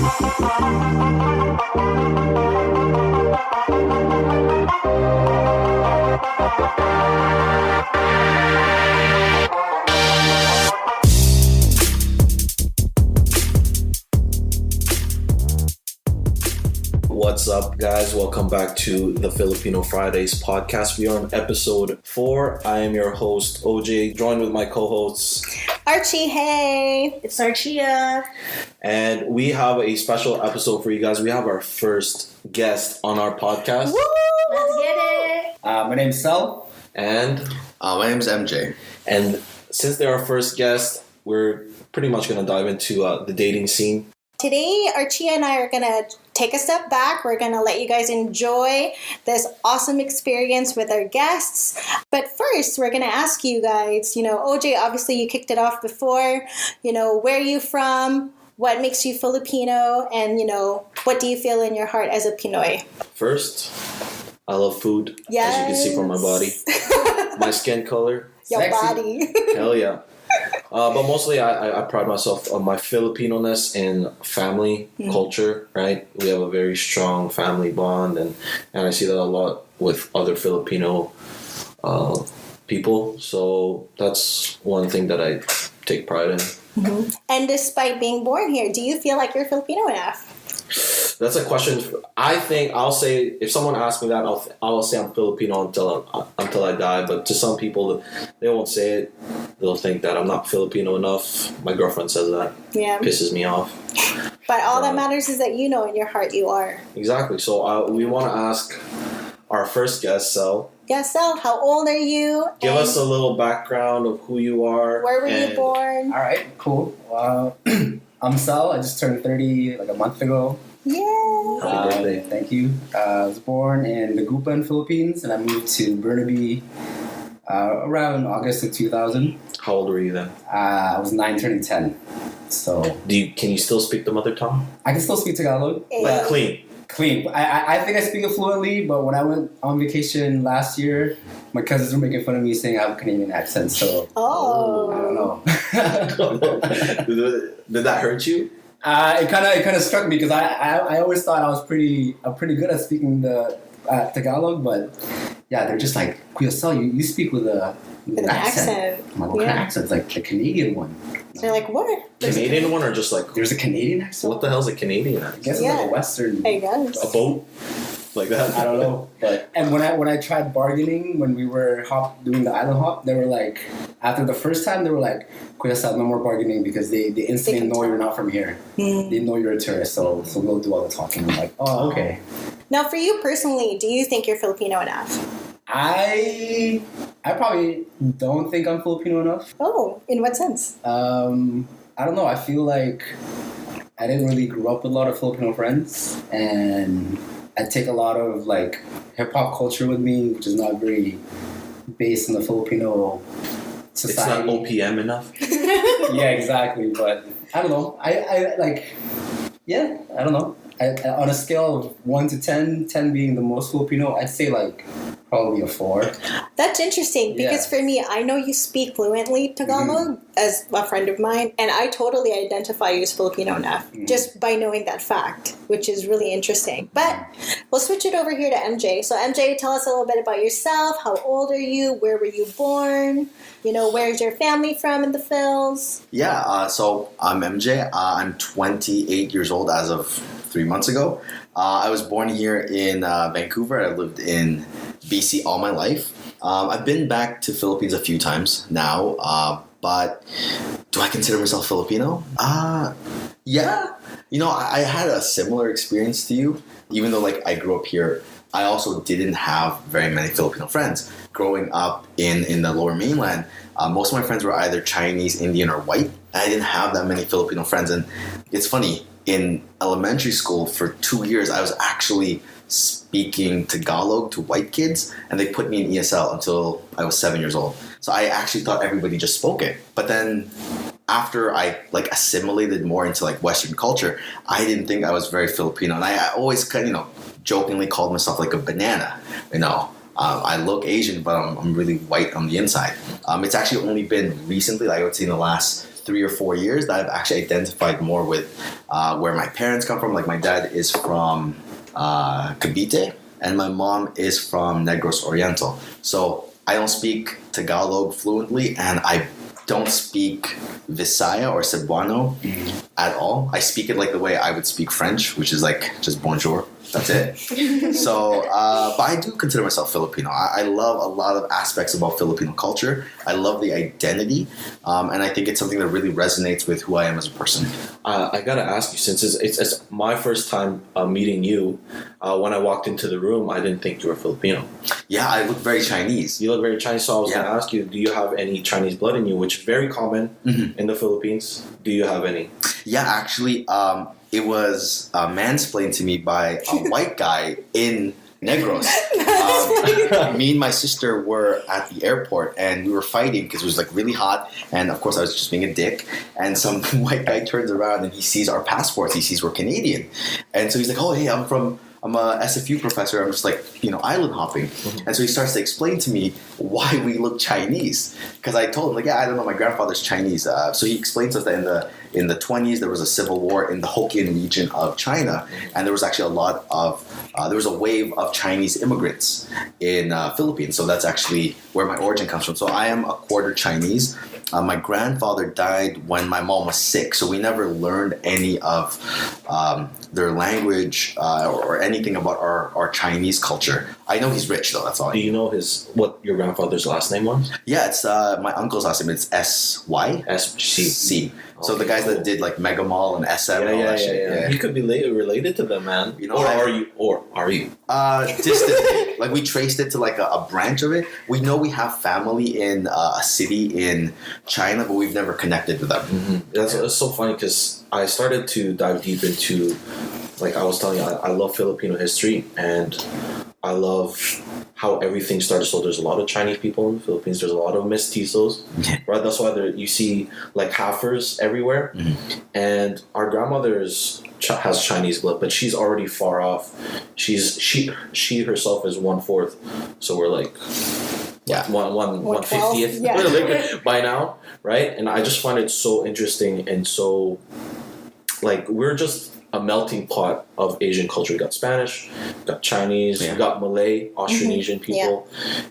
What's up, guys? Welcome back to the Filipino Fridays podcast. We are on episode 4. I am your host, Ojay, joined with my co-hosts, Archie. Hey, it's Archia. And we have a special episode for you guys. We have our first guest on our podcast. Woo! Let's get it. My name's Sel. And my name's MJ. And since they're our first guest, we're pretty much going to dive into the dating scene. Today, Archie and I are going to take a step back. We're going to let you guys enjoy this awesome experience with our guests. But first, we're going to ask you guys, OJ, obviously you kicked it off before, where are you from? What makes you Filipino? And, what do you feel in your heart as a Pinoy? First, I love food. Yes. As you can see from my body. My skin color. Your Sexy. body. Hell yeah. But mostly I pride myself on my Filipino-ness and family culture, right? We have a very strong family bond, and I see that a lot with other Filipino people. So that's one thing that I take pride in. Mm-hmm. And despite being born here, do you feel like you're Filipino enough? That's a question. I think I'll say, if someone asks me that, I'll say I'm Filipino until I die. But to some people, they won't say it. They'll think that I'm not Filipino enough. My girlfriend says that. Yeah. Pisses me off. But all that matters is that in your heart you are. Exactly. So we want to ask our first guest, Sel. Yeah, Sel, how old are you? Give us a little background of who you are. Where were you born? All right, cool. I'm Sel. I just turned 30 like a month ago. Yeah. Happy birthday. Thank you. I was born in Dagupan, Philippines, and I moved to Burnaby around August of 2000. How old were you then? I was 9 turning 10. So Can you still speak the mother tongue? I can still speak Tagalog. Like clean. Clean. I think I speak it fluently, but when I went on vacation last year, my cousins were making fun of me saying I have a Canadian accent, so I don't know. Did that hurt you? It kind of struck me because I always thought I was pretty good at speaking the Tagalog, but yeah, they're just like, Kuya Sel, you speak with an accent. I'm like, what kind of accent? It's like the Canadian one. They're like, what? Canadian one or just like... There's a Canadian accent? What the hell's a Canadian I accent? guess it's like a Western... I guess. A boat? Like that? I don't know. And when I tried bargaining, when we were doing the island hop, they were like, after the first time, they were like, Kuya Sel, no more bargaining because they instantly know you're not from here. They know you're a tourist, so we'll do all the talking. I'm like, oh, okay. Now, for you personally, do you think you're Filipino enough? I probably don't think I'm Filipino enough. Oh, in what sense? I don't know. I feel like I didn't really grow up with a lot of Filipino friends, and I take a lot of like hip hop culture with me, which is not very based in the Filipino society. It's not OPM enough? Yeah, exactly. But I don't know. I don't know. On a scale of 1 to 10, 10 being the most Filipino, I'd say like probably a 4. That's interesting because for me, I know you speak fluently Tagalog as a friend of mine, and I totally identify you as Filipino enough just by knowing that fact, which is really interesting. But we'll switch it over here to MJ. So MJ, tell us a little bit about yourself. How old are you? Where were you born? Where's your family from in the Phils? Yeah, so I'm MJ. I'm 28 years old as of 3 months ago. I was born here in Vancouver. I lived in BC all my life. I've been back to Philippines a few times now, but do I consider myself Filipino? Yeah. I had a similar experience to you. Even though I grew up here, I also didn't have very many Filipino friends. Growing up in the lower mainland, most of my friends were either Chinese, Indian, or white. I didn't have that many Filipino friends. And it's funny, in elementary school for 2 years, I was actually speaking Tagalog to white kids, and they put me in ESL until I was 7 years old. So I actually thought everybody just spoke it. But then after I assimilated more into Western culture, I didn't think I was very Filipino. And I always jokingly called myself a banana. I look Asian, but I'm really white on the inside. It's actually only been recently, I would say in the last 3 or 4 years that I've actually identified more with where my parents come from. Like my dad is from Cavite, and my mom is from Negros Oriental. So I don't speak Tagalog fluently, and I don't speak Visaya or Cebuano at all. I speak it like the way I would speak French, which is like just bonjour. That's it. So, but I do consider myself Filipino. I love a lot of aspects about Filipino culture. I love the identity, and I think it's something that really resonates with who I am as a person. I gotta ask you, since it's my first time meeting you, when I walked into the room, I didn't think you were Filipino. Yeah, I look very Chinese. You look very Chinese, so I was gonna ask you, do you have any Chinese blood in you, which is very common in the Philippines? Do you have any? Yeah, actually, it was mansplained to me by a white guy in Negros. Me and my sister were at the airport and we were fighting because it was like really hot, and of course I was just being a dick, and some white guy turns around and he sees our passports, he sees we're Canadian, and so he's like, oh hey, I'm a SFU professor. I'm just like, island hopping. And so he starts to explain to me why we look Chinese. Because I told him, like, yeah, I don't know, my grandfather's Chinese. So he explains to us that in the 20s, there was a civil war in the Hokkien region of China. And there was actually there was a wave of Chinese immigrants in Philippines. So that's actually where my origin comes from. So I am a quarter Chinese. My grandfather died when my mom was sick, so we never learned any of their language or anything about our Chinese culture. I know he's rich, though. That's all. Do you know what your grandfather's last name was? Yeah, it's my uncle's last name. It's S-Y? S-C. C. So Okay, the guys cool. that did like Mega Mall and SM and all that shit. Yeah. You could be related to them, man. Or are you? Distantly. Like we traced it to like a branch of it. We know we have family in a city in China, but we've never connected with them. Mm-hmm. That's so funny because I started to dive deep into, like I was telling you, I love Filipino history and I love how everything started. So there's a lot of Chinese people in the Philippines. There's a lot of mestizos, right? That's why you see like halfers everywhere. And our grandmother has Chinese blood, but she's already far off. She herself is 1/4, so we're like 1/50th by now, right? And I just find it so interesting and so like we're just a melting pot of Asian culture. We got Spanish, we got Chinese, we got Malay, Austronesian people,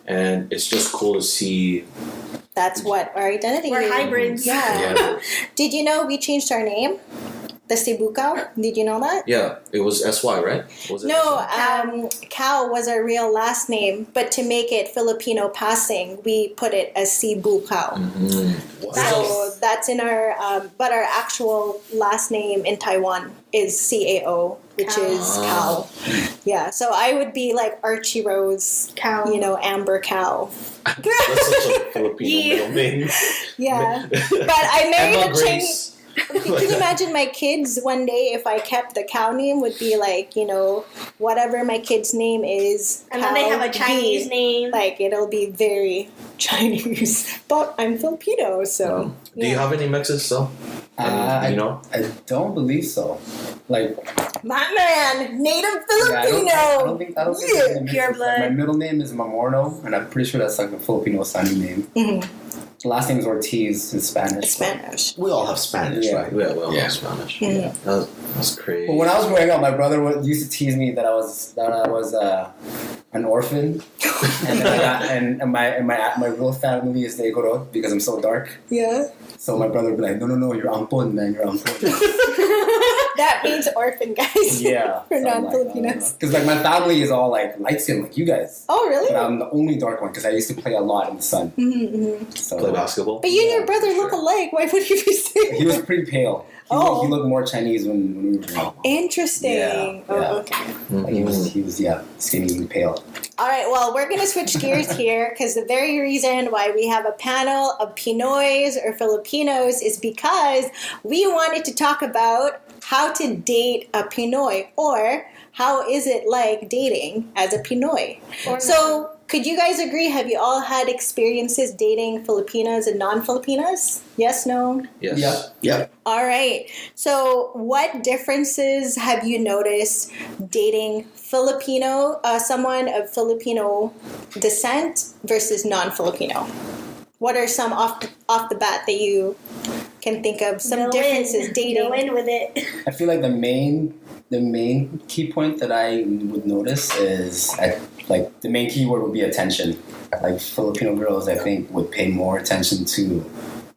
and it's just cool to see. That's what our identity We're is. hybrids. Yeah. Did you know we changed our name? The Cebucao? Did you know that? Yeah, it was SY, right? Was it No, SY? Cao was our real last name, but to make it Filipino passing, we put it as Cebucao. So that's in our, but our actual last name in Taiwan is CAO, which is Cao. Yeah, so I would be like Archie Rose, Cow. Amber Cow. That's such a Filipino middle name. Yeah, but I married Emma a Chinese. Grace. Can you imagine my kids one day if I kept the cow name would be like, whatever my kid's name is. And then they have a Chinese name. Like, it'll be very Chinese. But I'm Filipino, so. Do you have any mixes still? I don't believe so. Like, My man, native yeah, Filipino. I don't think Yeah. Pure blood. My middle name is Mamorno, and I'm pretty sure that's like a Filipino sounding name. Last name is Ortiz in Spanish. Spanish. We all have Spanish, Yeah. right? Yeah, well, Yeah. Spanish. Yeah. That's crazy. But when I was growing up, my brother used to tease me that I was an orphan, and then my real family is Negro because I'm so dark. Yeah. So my brother would be like, no, you're ampon, man, you're ampon. That means orphan, guys. Yeah. For non-Filipinos. Because like my family is all like light skin like you guys. Oh, really? But I'm the only dark one because I used to play a lot in the sun. So Play basketball? But you and your Yeah, brother for look sure. alike. Why would you be saying he was that? pretty pale. He looked more Chinese when we were young. Interesting. Yeah, Oh, yeah. okay. Like, he was skinny and pale. All right, well, we're going to switch gears here because the very reason why we have a panel of Pinoys or Filipinos is because we wanted to talk about how to date a Pinoy or how is it like dating as a Pinoy. So could you guys agree, have you all had experiences dating Filipinas and non-Filipinas? Yes, no? Yes. Yeah. All right. So, what differences have you noticed dating someone of Filipino descent versus non-Filipino? What are some off the bat that you can think of some Go differences in. dating. Go in with it. I feel like the main key point that I would notice is like the main keyword would be attention. Like Filipino girls, I think, would pay more attention to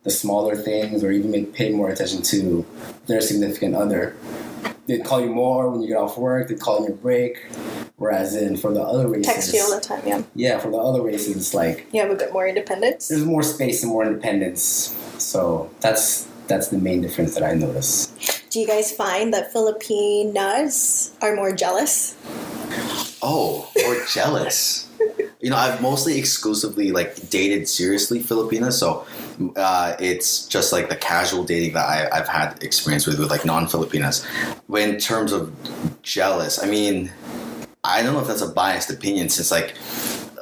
the smaller things, or even pay more attention to their significant other. They'd call you more when you get off work. They'd call on your break. Whereas for the other races, Text you all the time, yeah. Yeah, for the other races, it's like You have a bit more independence. there's more space and more independence. So that's the main difference that I notice. Do you guys find that Filipinas are more jealous? Oh, or jealous. You know, I've mostly exclusively like dated seriously Filipinas, so it's just like the casual dating that I've had experience with like non-Filipinas. In terms of jealous, I mean, I don't know if that's a biased opinion, since like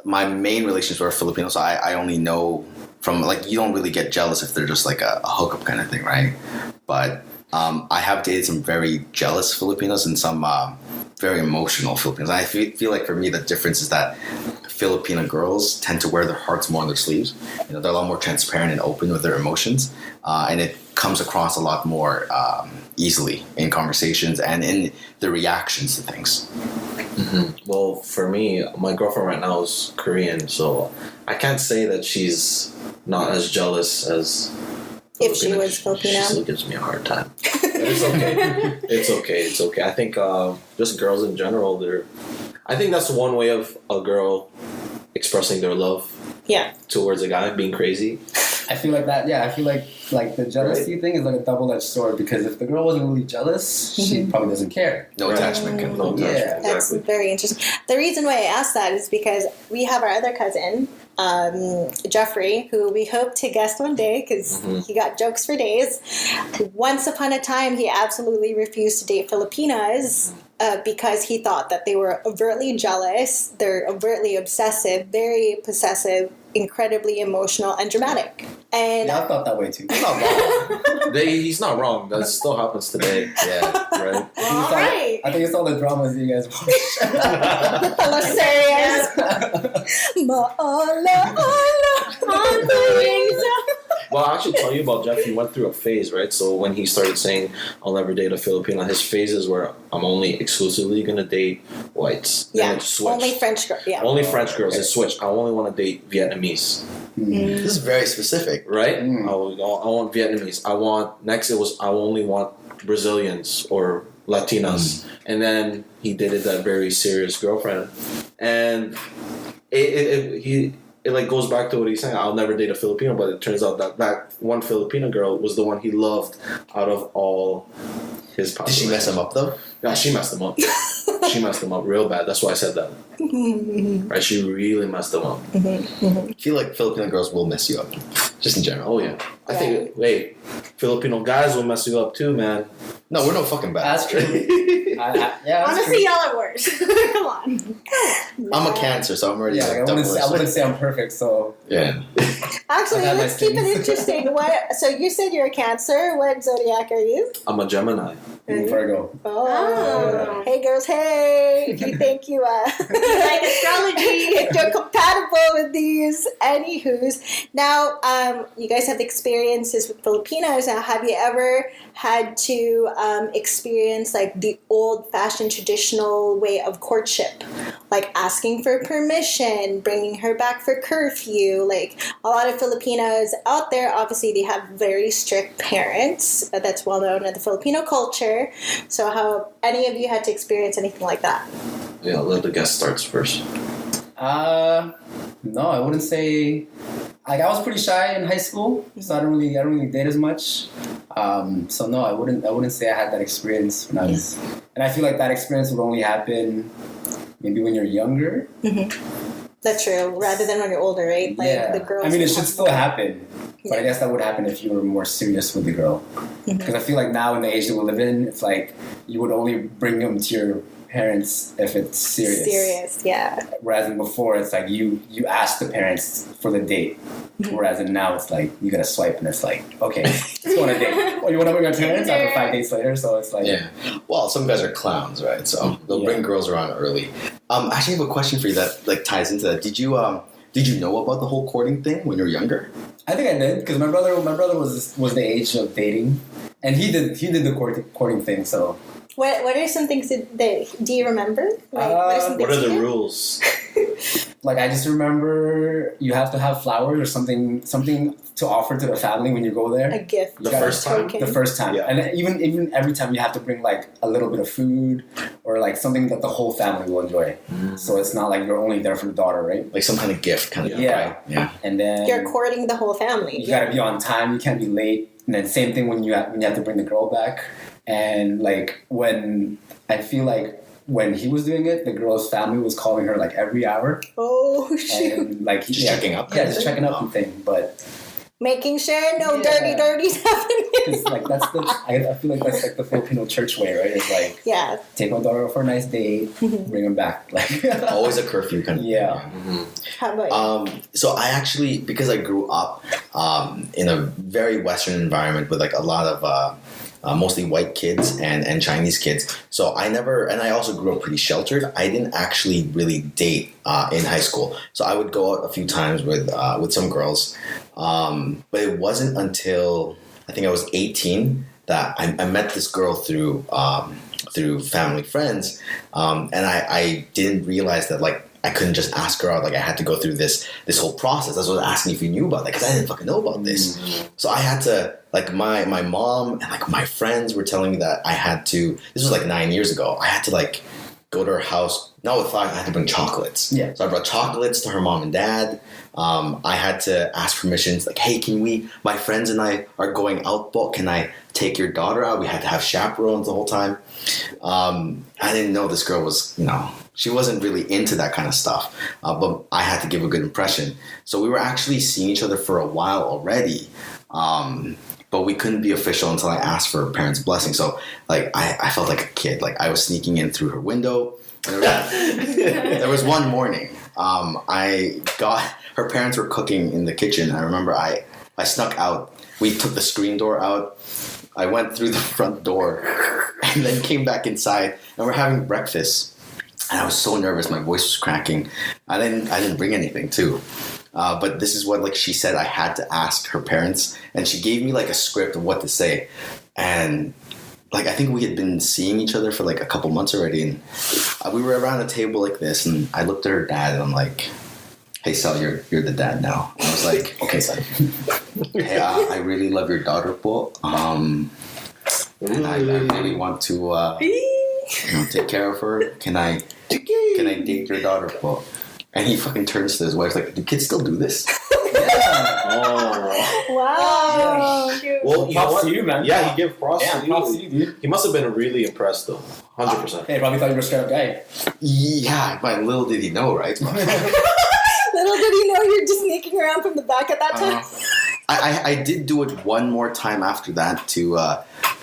my main relationships were Filipino, so I only know from like, you don't really get jealous if they're just like a hookup kind of thing, right? But I have dated some very jealous Filipinos and some very emotional Filipinos. And I feel like for me the difference is that Filipino girls tend to wear their hearts more on their sleeves. You know, they're a lot more transparent and open with their emotions, and it comes across a lot more easily in conversations and in the reactions to things. Mm-hmm. Well, for me, my girlfriend right now is Korean, so I can't say that she's not as jealous as If she Filipino. was Filipino. She still gives me a hard time. But it's okay. It's okay. I think just girls in general, I think that's one way of a girl expressing their love Yeah. towards a guy, being crazy. I feel like that. Yeah, I feel like the jealousy thing is like a double-edged sword, because if the girl wasn't really jealous, she probably doesn't care. No attachment. No Yeah. attachment, That's exactly. very interesting. The reason why I asked that is because we have our other cousin, Jeffrey, who we hope to guest one day because he got jokes for days. Once upon a time, he absolutely refused to date Filipinas because he thought that they were overtly jealous, they're overtly obsessive, very possessive, incredibly emotional, and dramatic. And Yeah, I thought that way too. He's not wrong. He's not wrong. That still happens today. Yeah. Right? all right. I think it's all the dramas you guys watch. Hello, serious. Well, I'll actually tell you about Jeff. He went through a phase, right? So when he started saying, I'll never date a Filipino, his phases were, I'm only exclusively going to date whites. Then Yeah, it switched. only French girl. Yeah. Only French girls. It switched. I only want to date Vietnamese, This is very specific. right? I want Vietnamese. I only want Brazilians or Latinas. And then he dated that very serious girlfriend. And it like goes back to what he's saying. I'll never date a Filipino, but it turns out that one Filipino girl was the one he loved out of all his Did population. she mess him up though? Yeah, she messed him up. She messed him up real bad. That's why I said that. Right? She really messed him up. I feel like Filipino girls will mess you up, just in general. Oh yeah. I think. Wait, Filipino guys will mess you up too, man. No, we're no fucking bad. That's true. Yeah, that's Honestly, true. y'all are worse. Come on. I'm a Cancer, so I'm already Yeah, like I double wouldn't say I'm perfect, so Yeah. Actually, I've had let's my keep it things. interesting. So you said you're a Cancer. What zodiac are you? I'm a Gemini. Virgo. Oh. Hey girls, hey! If you think you Like astrology. if you're compatible with these, anywho's. Now, you guys have experiences with Filipinos. Now, have you ever had to experience like the old-fashioned traditional way of courtship, like asking for permission, bringing her back for curfew? Like a lot of Filipinos out there, obviously they have very strict parents. That's well known in the Filipino culture. So, how any of you had to experience anything like that? Yeah, let the guest starts first. No, I wouldn't say. Like, I was pretty shy in high school, so I don't really date as much. So no, I wouldn't say I had that experience when I was. And I feel like that experience would only happen maybe when you're younger. That's true. Rather than when you're older, right? Like Yeah. the girls. I mean, it would should have still more- happen. But I guess that would happen if you were more serious with the girl. Because I feel like now in the age that we live in, it's like you would only bring them to your parents if it's serious. Serious, yeah. Whereas in before, it's like you ask the parents for the date. Whereas in now, it's like you gotta swipe and it's like, okay, let's go on a date. Oh, you wanna bring your parents after 5 days later? So it's like, Yeah. Well, some guys are clowns, right? So they'll bring girls around early. I actually have a question for you that like ties into that. Did you know about the whole courting thing when you were younger? I think I did because my brother was the age of dating, and he did the courting thing. So What are some things that do you remember? Like, what are some What things are you the did? rules? like I just remember you have to have flowers or something to offer to the family when you go there. A gift. The Yeah, first time? token. The first time, Yeah. and then even every time you have to bring like a little bit of food or like something that the whole family will enjoy. So it's not like you're only there for the daughter, right? Like some kind of gift, kind of. Yeah. Right? Yeah. And then You're courting the whole family. you gotta be on time. You can't be late. And then same thing when you have to bring the girl back. And like when I feel like when he was doing it, the girl's family was calling her like every hour. Oh shoot! And like Just checking up. Yeah, just checking up and thing. But Making sure no Yeah. dirty's happening. it's like I feel like that's like the Filipino church way, right? It's like Yeah. take my daughter for a nice date, bring him back. Like Always a curfew kind of. Yeah. How about you? So I actually, because I grew up in a very Western environment with like a lot of mostly white kids and Chinese kids. So I never, and I also grew up pretty sheltered. I didn't actually really date in high school. So I would go out a few times with some girls, but it wasn't until I think I was 18 that I met this girl through family friends, and I didn't realize that like I couldn't just ask her out. Like I had to go through this whole process. That's what I was asking if you knew about it because I didn't fucking know about this. So I had to like my mom and like my friends were telling me that I had to. This was like 9 years ago. I had to like go to her house. Not with flowers. I had to bring chocolates. Yeah. So I brought chocolates to her mom and dad. I had to ask permissions. Like, hey, can we? My friends and I are going out, but can I take your daughter out? We had to have chaperones the whole time. I didn't know this girl was, she wasn't really into that kind of stuff, but I had to give a good impression. So we were actually seeing each other for a while already, but we couldn't be official until I asked for her parents' blessing. So like I felt like a kid, like I was sneaking in through her window. There was one morning, I got her parents were cooking in the kitchen. I remember I snuck out. We took the screen door out. I went through the front door and then came back inside, and we're having breakfast. And I was so nervous, my voice was cracking. I didn't bring anything too. But this is what like she said I had to ask her parents, and she gave me like a script of what to say. And like I think we had been seeing each other for like a couple months already, and we were around a table like this, and I looked at her dad and I'm like, hey Sel, you're the dad now. And I was like, okay son. Hey, I really love your daughter po. And I really want to take care of her. Can I date your daughter po? And he fucking turns to his wife like, do kids still do this? Oh. Wow. Well, you know Props what? to you, man. Yeah, he gave props Yeah, to props to you. you, dude. He must have been really impressed, though. 100%. Hey, probably thought you were a straight up guy. Yeah, but little did he know, right? Little did he know you're just sneaking around from the back at that time. I did do it one more time after that to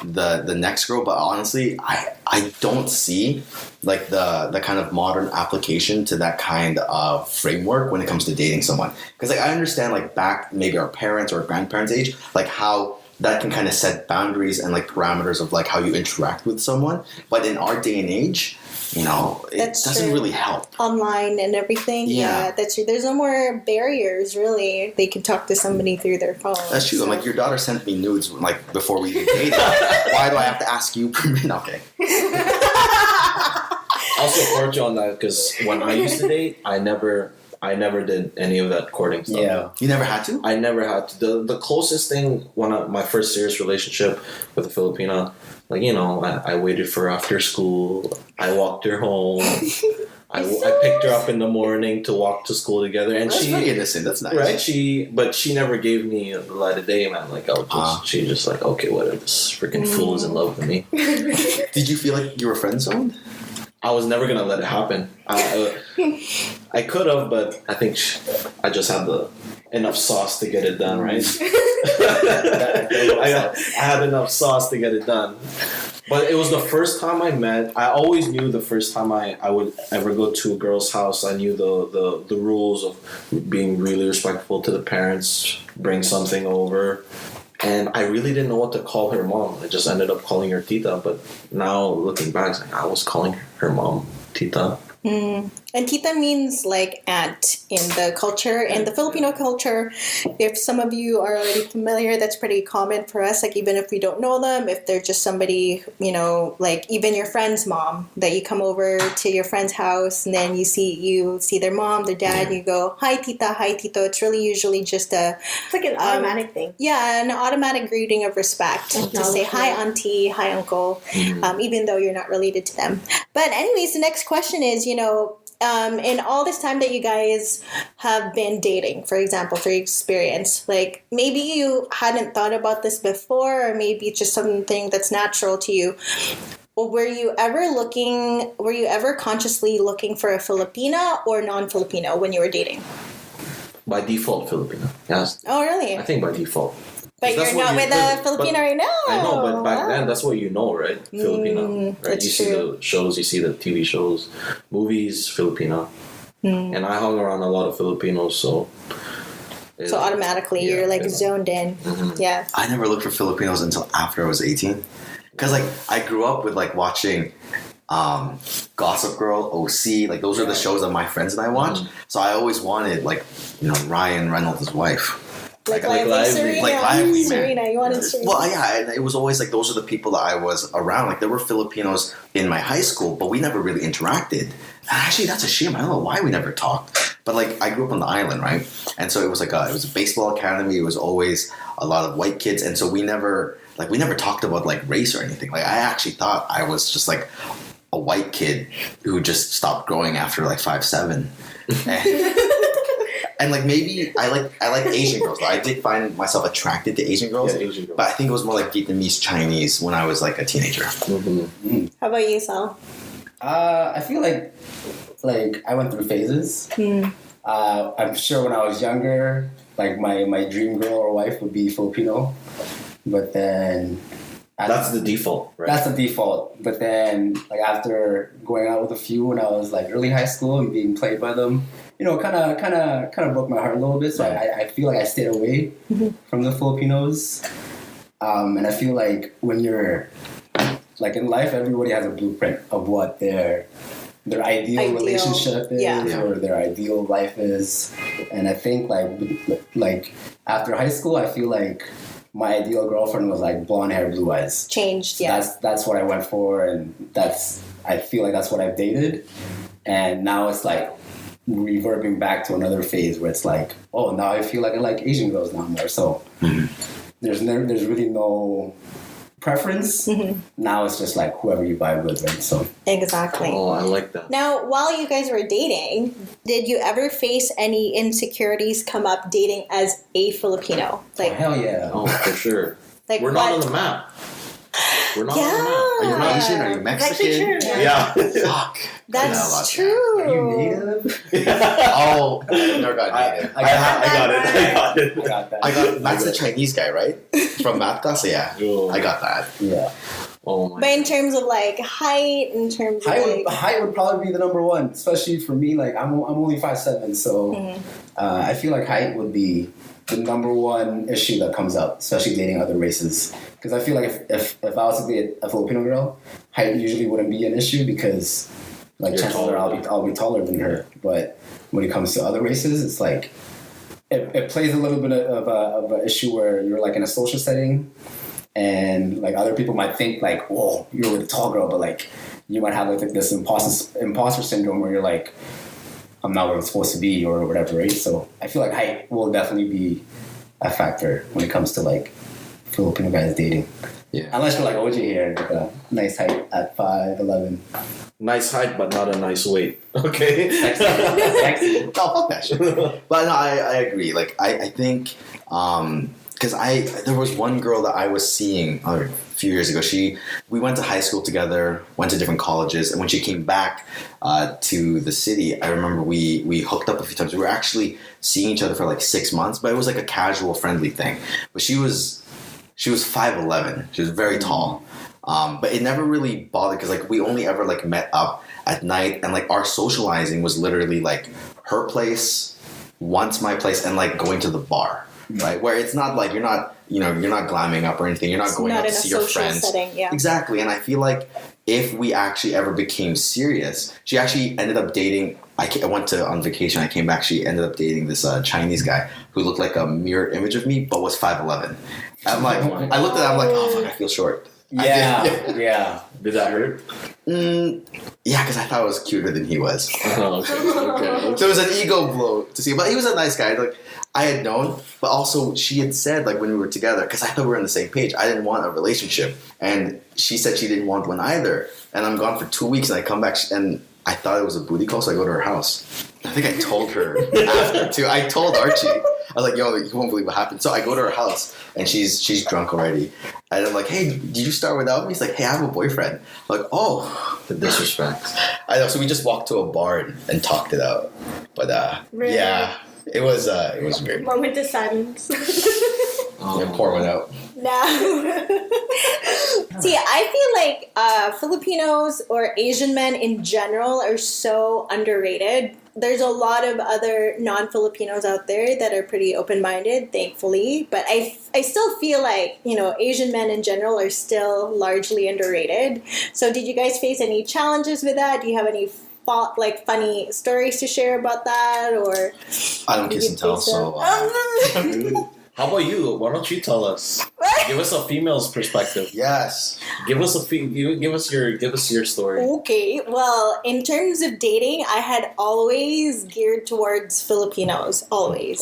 the next girl, but honestly, I don't see like the kind of modern application to that kind of framework when it comes to dating someone. Because like I understand like back maybe our parents or grandparents' age, like how that can kind of set boundaries and like parameters of like how you interact with someone. But in our day and age, it That's doesn't true. really help. Online and everything. Yeah. That's true. There's no more barriers, really. They can talk to somebody through their phone. That's true. so. I'm like, your daughter sent me nudes like before we even dated. Why do I have to ask you permission? Okay. I'll support you on that because when I used to date, I never did any of that courting stuff. Yeah. You never had to? I never had to. The closest thing, my first serious relationship with a Filipina, like, I waited for her after school. I walked her home. I picked her up in the morning to walk to school together. And That's she, pretty innocent. That's nice. right? But she never gave me the light of day, man. Like, she just like, okay, whatever, this freaking fool is in love with me. Did you feel like you were friend zoned? I was never gonna let it happen. I could have, but I think I just had enough sauce to get it done, right? I had enough sauce to get it done. But it was the first time I met. I always knew the first time I would ever go to a girl's house. I knew the rules of being really respectful to the parents, bring something over. And I really didn't know what to call her mom. I just ended up calling her Tita. But now looking back, it's like I was calling her mom Tita. And tita means like aunt in the culture, in the Filipino culture. If some of you are already familiar, that's pretty common for us. Like even if we don't know them, if they're just somebody, you know, like even your friend's mom, that you come over to your friend's house and then you see their mom, their dad, and you go, hi tita, hi tito. It's really usually just It's like an automatic thing. yeah, an automatic greeting of respect to say hi auntie, hi uncle, even though you're not related to them. But anyways, the next question is, you know, in all this time that you guys have been dating, for example, for your experience, like maybe you hadn't thought about this before, or maybe it's just something that's natural to you. Were you ever consciously looking for a Filipina or non-Filipino when you were dating? By default, Filipino. Yes. Oh, really? I think by default. But you're not with a Filipino right now. I know, but back then, that's what you know, right? Filipino. Right? That's you see true. the shows, you see the TV shows, movies, Filipino. And I hung around a lot of Filipinos, so... So automatically, you're like zoned in. Yeah. I never looked for Filipinos until after I was 18. Because, like, I grew up with, like, watching Gossip Girl, OC. Like, those are the shows that my friends and I watched. So I always wanted, like, you know, Ryan Reynolds' wife. Like Lively. Serena. Like Lively, man. Serena, you wanted Serena. Well, yeah, and it was always like those are the people that I was around. Like there were Filipinos in my high school, but we never really interacted. And actually, that's a shame. I don't know why we never talked. But like I grew up on the island, right? And so it was like it was a baseball academy. It was always a lot of white kids, and so we never talked about like race or anything. Like I actually thought I was just like a white kid who just stopped growing after like 5'7". And like maybe I like Asian girls. I did find myself attracted to Asian girls, Asian girls. but I think it was more like Vietnamese, Chinese when I was like a teenager. How about you, Sel? I feel like I went through phases. I'm sure when I was younger, like my dream girl or wife would be Filipino, but then That's the default, right? that's the default. But then like after going out with a few when I was like early high school and being played by them, you know, kind of broke my heart a little bit. So I feel like I stayed away from the Filipinos, and I feel like when you're like in life, everybody has a blueprint of what their ideal relationship is or their ideal life is. And I think like after high school, I feel like my ideal girlfriend was like blonde hair, blue eyes. Changed, So yeah. that's what I went for, and I feel like that's what I've dated. And now it's like reverbing back to another phase where it's like, oh, now I feel like I like Asian girls now more. So there's really no preference. Now it's just like whoever you vibe with, right? So Exactly. Oh, I like that. Now, while you guys were dating, did you ever face any insecurities come up dating as a Filipino? Like, hell yeah. Oh, for sure. like We're what? not on the map. We're not Yeah. on the map. Are you Yeah. Asian? Are you Mexican? Actually, true. Yeah. Fuck. That's Yeah, true. Are you native? Oh, I never got native. I got it. I got that. I got that's the Chinese guy, right? From math class, yeah. I got that. Yeah. Oh my. But in terms of like height, in terms of like, Height would probably be the number one, especially for me. Like I'm only 5'7", so I feel like height would be the number one issue that comes up, especially dating other races. Because I feel like if I was to date a Filipino girl, height usually wouldn't be an issue because like You're chances are I'll be taller than her. But when it comes to other races, it's like it plays a little bit of an issue where you're like in a social setting. And like other people might think like, whoa, you're with a tall girl, but like you might have like this imposter syndrome where you're like, I'm not where I'm supposed to be or whatever, right? So I feel like height will definitely be a factor when it comes to like Filipino guys dating. Yeah. Unless you're like Ojay here, like a nice height at 5'11". Nice height, but not a nice weight. Okay. Sexy. Oh, fuck that shit. But no, I agree. Like I think because there was one girl that I was seeing a few years ago. We went to high school together, went to different colleges, and when she came back to the city, I remember we hooked up a few times. We were actually seeing each other for like 6 months, but it was like a casual, friendly thing. But she was 5'11". She was very tall. But it never really bothered because like we only ever like met up at night, and like our socializing was literally like her place, once my place, and like going to the bar. Right, where it's not like you're not glamming up or anything. You're not going out to see your friends. Setting, yeah. Exactly, and I feel like if we actually ever became serious, she actually ended up dating I went on vacation. I came back. She ended up dating this Chinese guy who looked like a mirror image of me, but was 5'11". I'm like, I looked at him, I'm like, oh fuck, I feel short. Yeah. Did that hurt? Yeah, because I thought I was cuter than he was. Oh, okay. So it was an ego blow to see. But he was a nice guy. Like, I had known, but also she had said, like, when we were together, because I thought we were on the same page, I didn't want a relationship. And she said she didn't want one either. And I'm gone for 2 weeks, and I come back, and I thought it was a booty call, so I go to her house. I think I told her after, too. I told Archie. I was like, yo, you won't believe what happened. So I go to her house, and she's drunk already. And I'm like, hey, did you start without me? He's like, hey, I have a boyfriend. I'm like, oh. The disrespect. I know, so we just walked to a bar and talked it out. But, Really? yeah, it was weird. Moment of silence. Yeah, pour one out. No. See, I feel like Filipinos or Asian men in general are so underrated. There's a lot of other non-Filipinos out there that are pretty open-minded, thankfully. But I still feel like, Asian men in general are still largely underrated. So did you guys face any challenges with that? Do you have any funny stories to share about that? Or I don't kiss and tell, so... How about you? Why don't you tell us? Give us a female's perspective. Yes. Give us your story. Okay. Well, in terms of dating, I had always geared towards Filipinos. Always.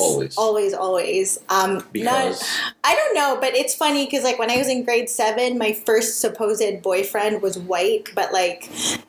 Because? I don't know, but it's funny because when I was in grade 7, my first supposed boyfriend was white, but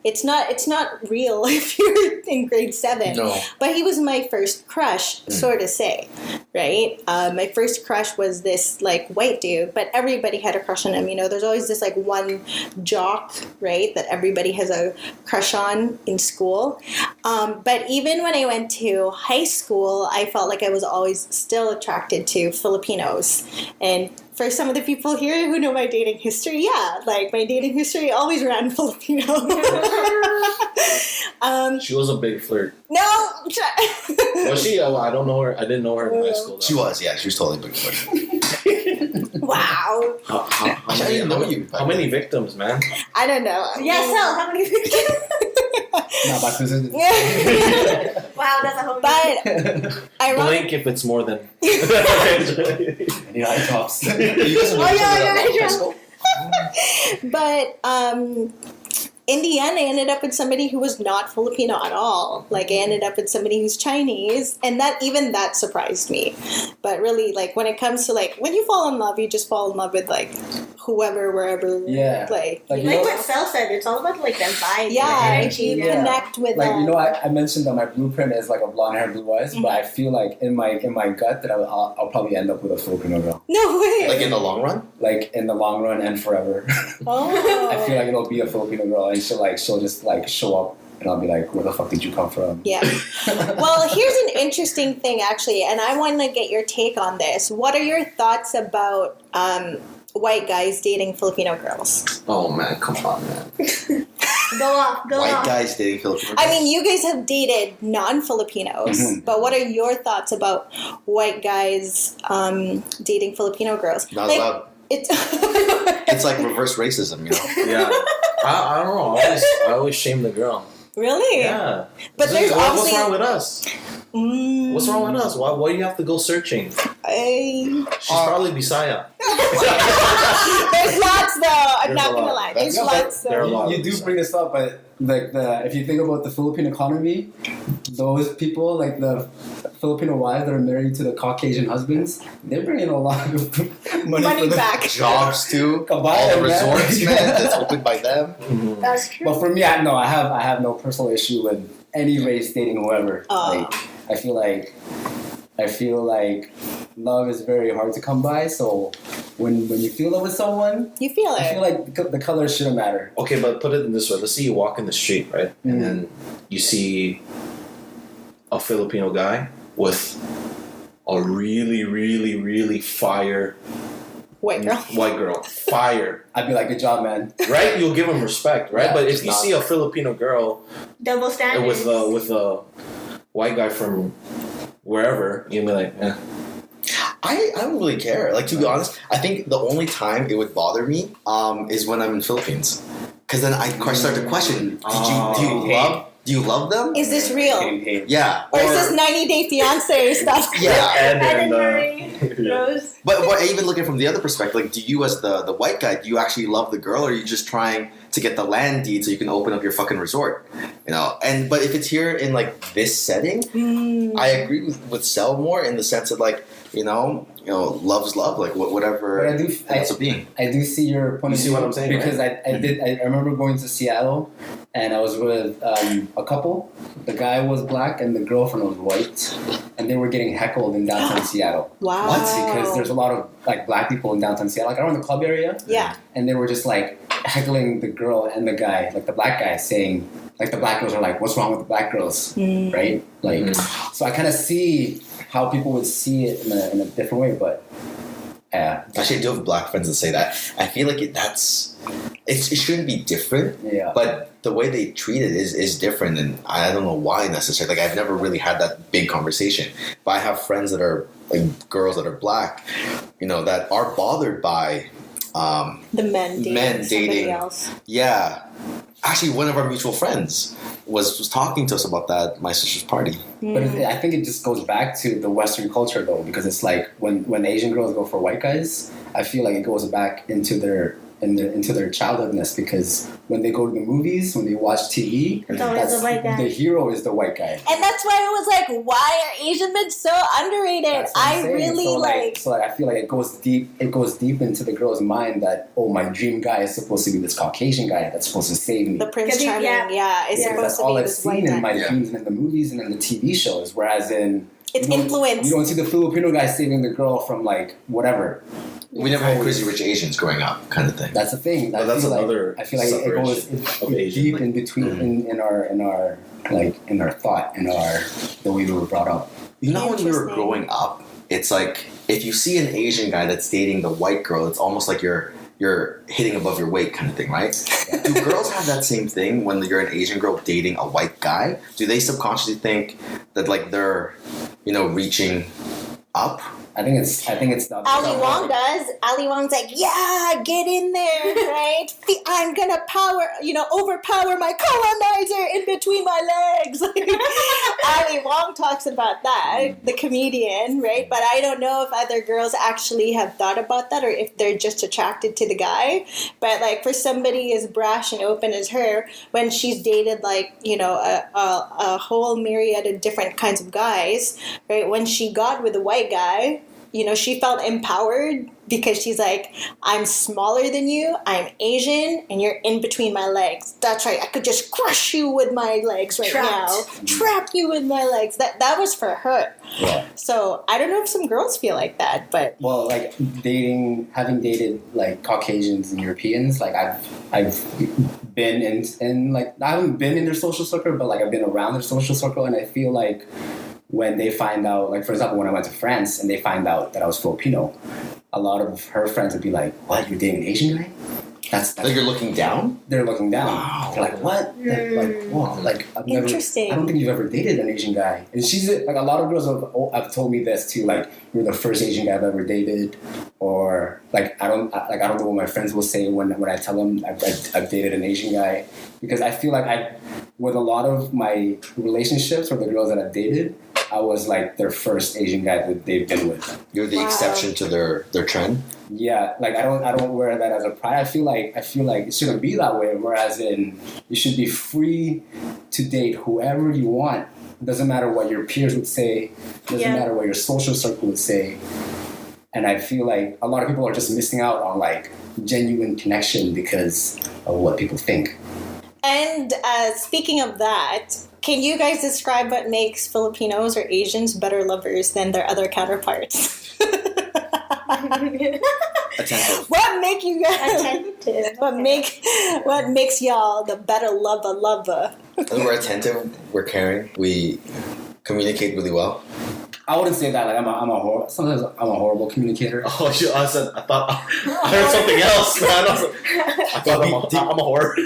it's not real if you're in grade 7. No. But he was my first crush, so to say, right? My first crush was this white dude, but everybody had a crush on him. There's always this one jock, right, that everybody has a crush on in school. But even when I went to high school, I felt like I was always still attracted to Filipinos. And for some of the people here who know my dating history, my dating history always ran Filipino. She was a big flirt. No! Was she? I don't know her. I didn't know her in high school. She was, yeah. She was totally a big flirt. Wow. I didn't know you. How many victims, man? I don't know. Yeah, Sel, how many Not by prison. Wow, that's a whole But I blink if it's more than. Any eye drops. But in the end, I ended up with somebody who was not Filipino at all. I ended up with somebody who's Chinese, and that surprised me. But really, when it comes to when you fall in love, you just fall in love with whoever, wherever. Yeah. Like what Sel said, it's all about the vibe. Yeah, energy. you connect with them. I mentioned that my blueprint is a blonde hair, blue eyes, but I feel in my gut that I'll probably end up with a Filipino girl. No way. In the long run? In the long run and forever. Oh. I feel it'll be a Filipino girl, and she'll just show up, and I'll be like, where the fuck did you come from? Yeah. Well, here's an interesting thing, actually, and I want to get your take on this. What are your thoughts about white guys dating Filipino girls? Oh, man. Come on, man. Go off. White guys dating Filipinos. I mean, you guys have dated non-Filipinos, but what are your thoughts about white guys dating Filipino girls? Not allowed. It's like reverse racism, Yeah. I don't know. I always shame the girl. Really? Yeah. But there's obviously... What's wrong with us? What's wrong with us? Why do you have to go searching? She's probably Bisaya. There's lots, though. I'm not going to lie. There's lots. There are a lot. You do bring this up, but if you think about the Philippine economy, those people, the Filipino wives that are married to the Caucasian husbands, they're bringing a lot of money back. Jobs too. All the resorts, man, that's opened by them. Mm-hmm. That's true. But for me, I have no personal issue with any race dating whoever. I feel like love is very hard to come by. So when you feel love with someone, you feel it. I feel like the color shouldn't matter. Okay, but put it in this way. Let's say you walk in the street, right? Mm-hmm. And then you see a Filipino guy with a really, really, really fire white girl. Fire. I'd be like, good job, man. Right? You'll give him respect, right? Yeah, but if you see a Filipino girl double standards with a white guy from wherever, you'll be like, eh. I don't really care. To be honest, I think the only time it would bother me is when I'm in Philippines. Because then I start to question, do you love Do you love them? Is this real? Yeah. Or is this 90-day fiance stuff? Yeah. And Rose. But even looking from the other perspective, like, do you as the white guy, do you actually love the girl, or are you just trying to get the land deed so you can open up your fucking resort? You know. But if it's here in like this setting, I agree with Sel more in the sense of like, you know, love is love, like whatever But it ends up being. I do see your point. You see what I'm saying? Because right? I remember going to Seattle, and I was with a couple. The guy was black and the girlfriend was white, and they were getting heckled in downtown Seattle. Wow. What? Because there's a lot of like black people in downtown Seattle, like around the club area. Yeah. And they were just like heckling the girl and the guy, like the black guy, saying like the black girls are like, "What's wrong with the black girls?" Right? Like, so I kind of see how people would see it in a different way, but yeah. Actually, I do have black friends that say that. I feel like it shouldn't be different. Yeah. But the way they treat it is different, and I don't know why necessarily. Like, I've never really had that big conversation. But I have friends that are like girls that are black, you know, that are bothered by The men dating somebody else. Yeah. Actually, one of our mutual friends was talking to us about that at my sister's party. But I think it just goes back to the Western culture, though, because it's like when Asian girls go for white guys, I feel like it goes back into their childhoodness, because when they go to the movies, when they watch TV, It's always the white guy. the hero is the white guy. And that's why it was like, why are Asian men so underrated? That's what I'm I saying. really So I feel like it goes deep into the girl's mind that, oh, my dream guy is supposed to be this Caucasian guy that's supposed to save me. the Prince 'Cause he- Charming, is Yeah. supposed That's to all be I've this white seen in guy. my dreams and in the movies and in the TV shows. Whereas in It's you don't- influence. You don't see the Filipino guy saving the girl from like whatever. We never had Crazy Rich Asians growing up, kind of thing. That's the thing. Well, that's another I feel like it goes separation of Asian, deep like- in between in our thought, in the way we were brought up. You know, when we were Interesting. growing up, it's like if you see an Asian guy that's dating the white girl, it's almost like you're hitting above your weight, kind of thing, right? Do girls have that same thing when you're an Asian girl dating a white guy? Do they subconsciously think that like they're, you know, reaching up? I think it's the Ali Wong does. Ali Wong's like, yeah, get in there, right? I'm gonna overpower my colonizer in between my legs. Ali Wong talks about that, the comedian, right? But I don't know if other girls actually have thought about that, or if they're just attracted to the guy. But like for somebody as brash and open as her, when she's dated like, you know, a whole myriad of different kinds of guys, right? When she got with a white guy, you know, she felt empowered because she's like, I'm smaller than you, I'm Asian, and you're in between my legs. That's right, I could just crush you with my legs right now. Trap you with my legs. That was for her. Yeah. So I don't know if some girls feel like that, but Well, like having dated like Caucasians and Europeans, like I've been in like, I haven't been in their social circle, but like I've been around their social circle, and I feel like when they find out, like for example, when I went to France and they find out that I was Filipino, a lot of her friends would be like, "What? You're dating an Asian guy?" That's Like you're looking down? they're looking down. Wow. They're like, "What?" Like, whoa, like I've never. Interesting. I don't think you've ever dated an Asian guy. And she's like, a lot of girls have told me this too. Like, you're the first Asian guy I've ever dated, or like I don't know what my friends will say when I tell them I've dated an Asian guy, because I feel like with a lot of my relationships or the girls that I've dated, I was like their first Asian guy that they've been with. You're the exception to their trend? Yeah, like I don't wear that as a pride. I feel like it shouldn't be that way. Whereas you should be free to date whoever you want. It doesn't matter what your peers would say. It doesn't matter what your social circle would say. And I feel like a lot of people are just missing out on like genuine connection because of what people think. And speaking of that, can you guys describe what makes Filipinos or Asians better lovers than their other counterparts? Attentive. What make you guys? Attentive. What makes y'all the better lover? We're attentive, we're caring, we communicate really well. I wouldn't say that. Like sometimes I'm a horrible communicator. Oh, I thought I heard something else, man. I thought I'm a whore.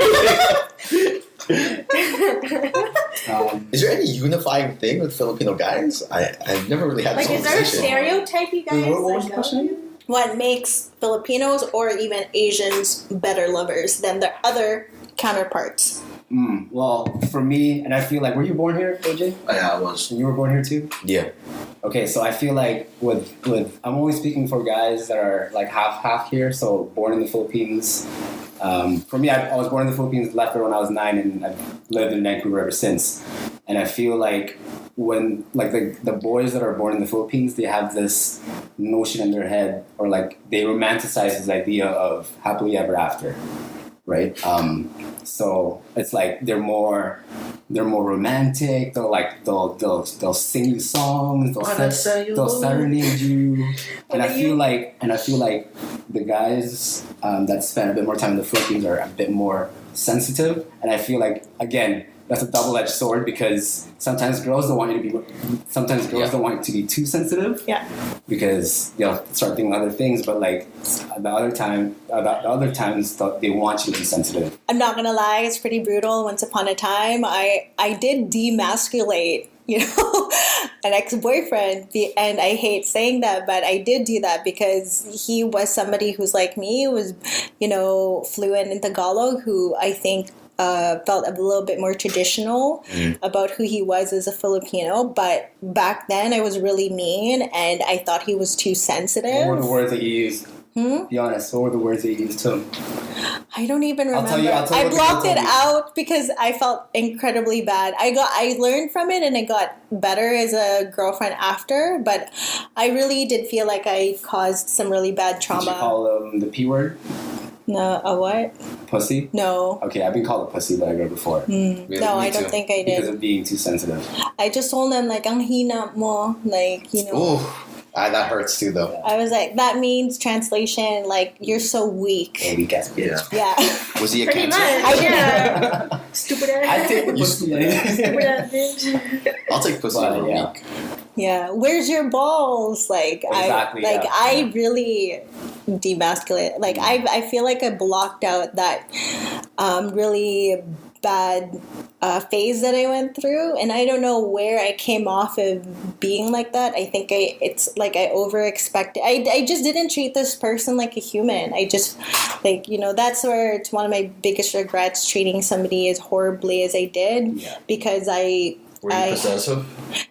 Is there any unifying thing with Filipino guys? I've never really had Like, this is there a conversation. stereotype you guys What was like, the go question? to? What makes Filipinos or even Asians better lovers than their other counterparts? Well, for me, and I feel like, were you born here, Ojay? Yeah, I was. You were born here too? Yeah. Okay, so I feel like with I'm only speaking for guys that are like half here, so born in the Philippines. For me, I was born in the Philippines, left there when I was 9, and I've lived in Vancouver ever since. And I feel like when like the boys that are born in the Philippines, they have this notion in their head, or like they romanticize this idea of happily ever after, right? So it's like they're more romantic. They'll sing you songs. They'll serenade you. And I feel like the guys that spend a bit more time in the Philippines are a bit more sensitive. And I feel like, again, that's a double-edged sword, because sometimes girls don't want you to be too sensitive. Yeah. Because they'll start thinking other things, but like the other times they want you to be sensitive. I'm not gonna lie, it's pretty brutal. Once upon a time, I did demasculate, an ex-boyfriend, and I hate saying that, but I did do that because he was somebody who's like me, was, fluent in Tagalog, who I think felt a little bit more traditional about who he was as a Filipino. But back then I was really mean, and I thought he was too sensitive. What were the words that you used? Be honest, what were the words that you used to him? I don't even remember. I'll tell you I blocked it out because I felt incredibly bad. I learned from it, and I got better as a girlfriend after, but I really did feel like I caused some really bad trauma. Did you call him the P word? No, a what? Pussy? No. Okay, I've been called a pussy by a girl before. Really, No, me I don't too. think I Because did. of being too sensitive. I just told him, like, ang hina mo, like, Ooh, that hurts too, though. I was like, that means, translation, like, you're so weak. Baby gets Yeah. Yeah. Was he a Pretty Cancer? much, yeah. Stupid ass. I take the pussy. Stupid ass bitch. I'll take pussy Well, over yeah. weak. Yeah. Where's your balls? Like, Exactly, yeah. I really demasculate. Like, I feel like I blocked out that really bad phase that I went through, and I don't know where I came off of being like that. I think it's like I over expected. I just didn't treat this person like a human. I just, like, that's where it's one of my biggest regrets, treating somebody as horribly as I did. Yeah. Because Were you possessive?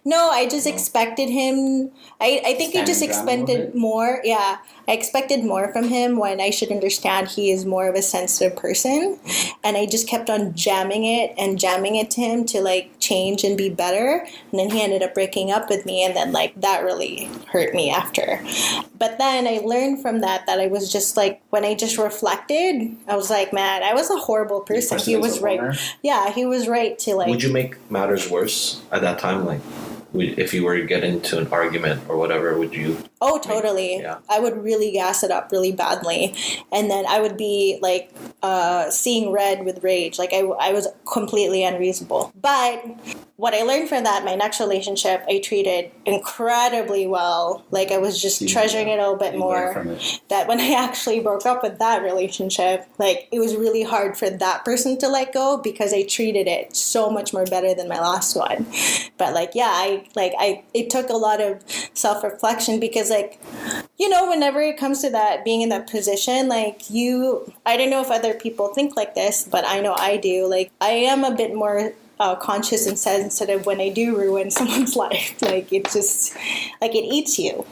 no, I just expected him. I think I just Standing ground a little expected bit? more. Yeah, I expected more from him when I should understand he is more of a sensitive person. And I just kept on jamming it to him to, like, change and be better. And then he ended up breaking up with me. And then, like, that really hurt me after. But then I learned from that I was just, like, when I just reflected, I was like, man, I was a horrible person. He was right. Yeah, he was right to, like... Would you make matters worse at that time? Like, if you were to get into an argument or whatever, would you? Oh, totally. Yeah. I would really gas it up really badly. And then I would be, like, seeing red with rage. Like, I was completely unreasonable. But what I learned from that, my next relationship, I treated incredibly well. Like, I was just treasuring it a little bit more. From it. That when I actually broke up with that relationship, like, it was really hard for that person to let go because I treated it so much more better than my last one. But, like, yeah, it took a lot of self-reflection because, like, whenever it comes to that, being in that position, like, I don't know if other people think like this, but I know I do. Like, I am a bit more conscious and sensitive when I do ruin someone's life. Like, it just, like, it eats you.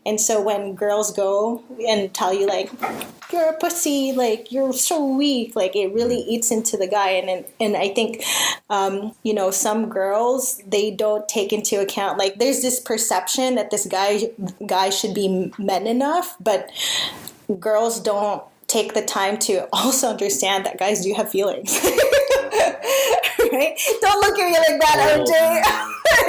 And so when girls go and tell you, like, you're a pussy, like, you're so weak, like, it really eats into the guy. And I think, some girls, they don't take into account, like, there's this perception that this guy should be men enough, but girls don't take the time to also understand that guys do have feelings. Right? Don't look at me like that, Ojay.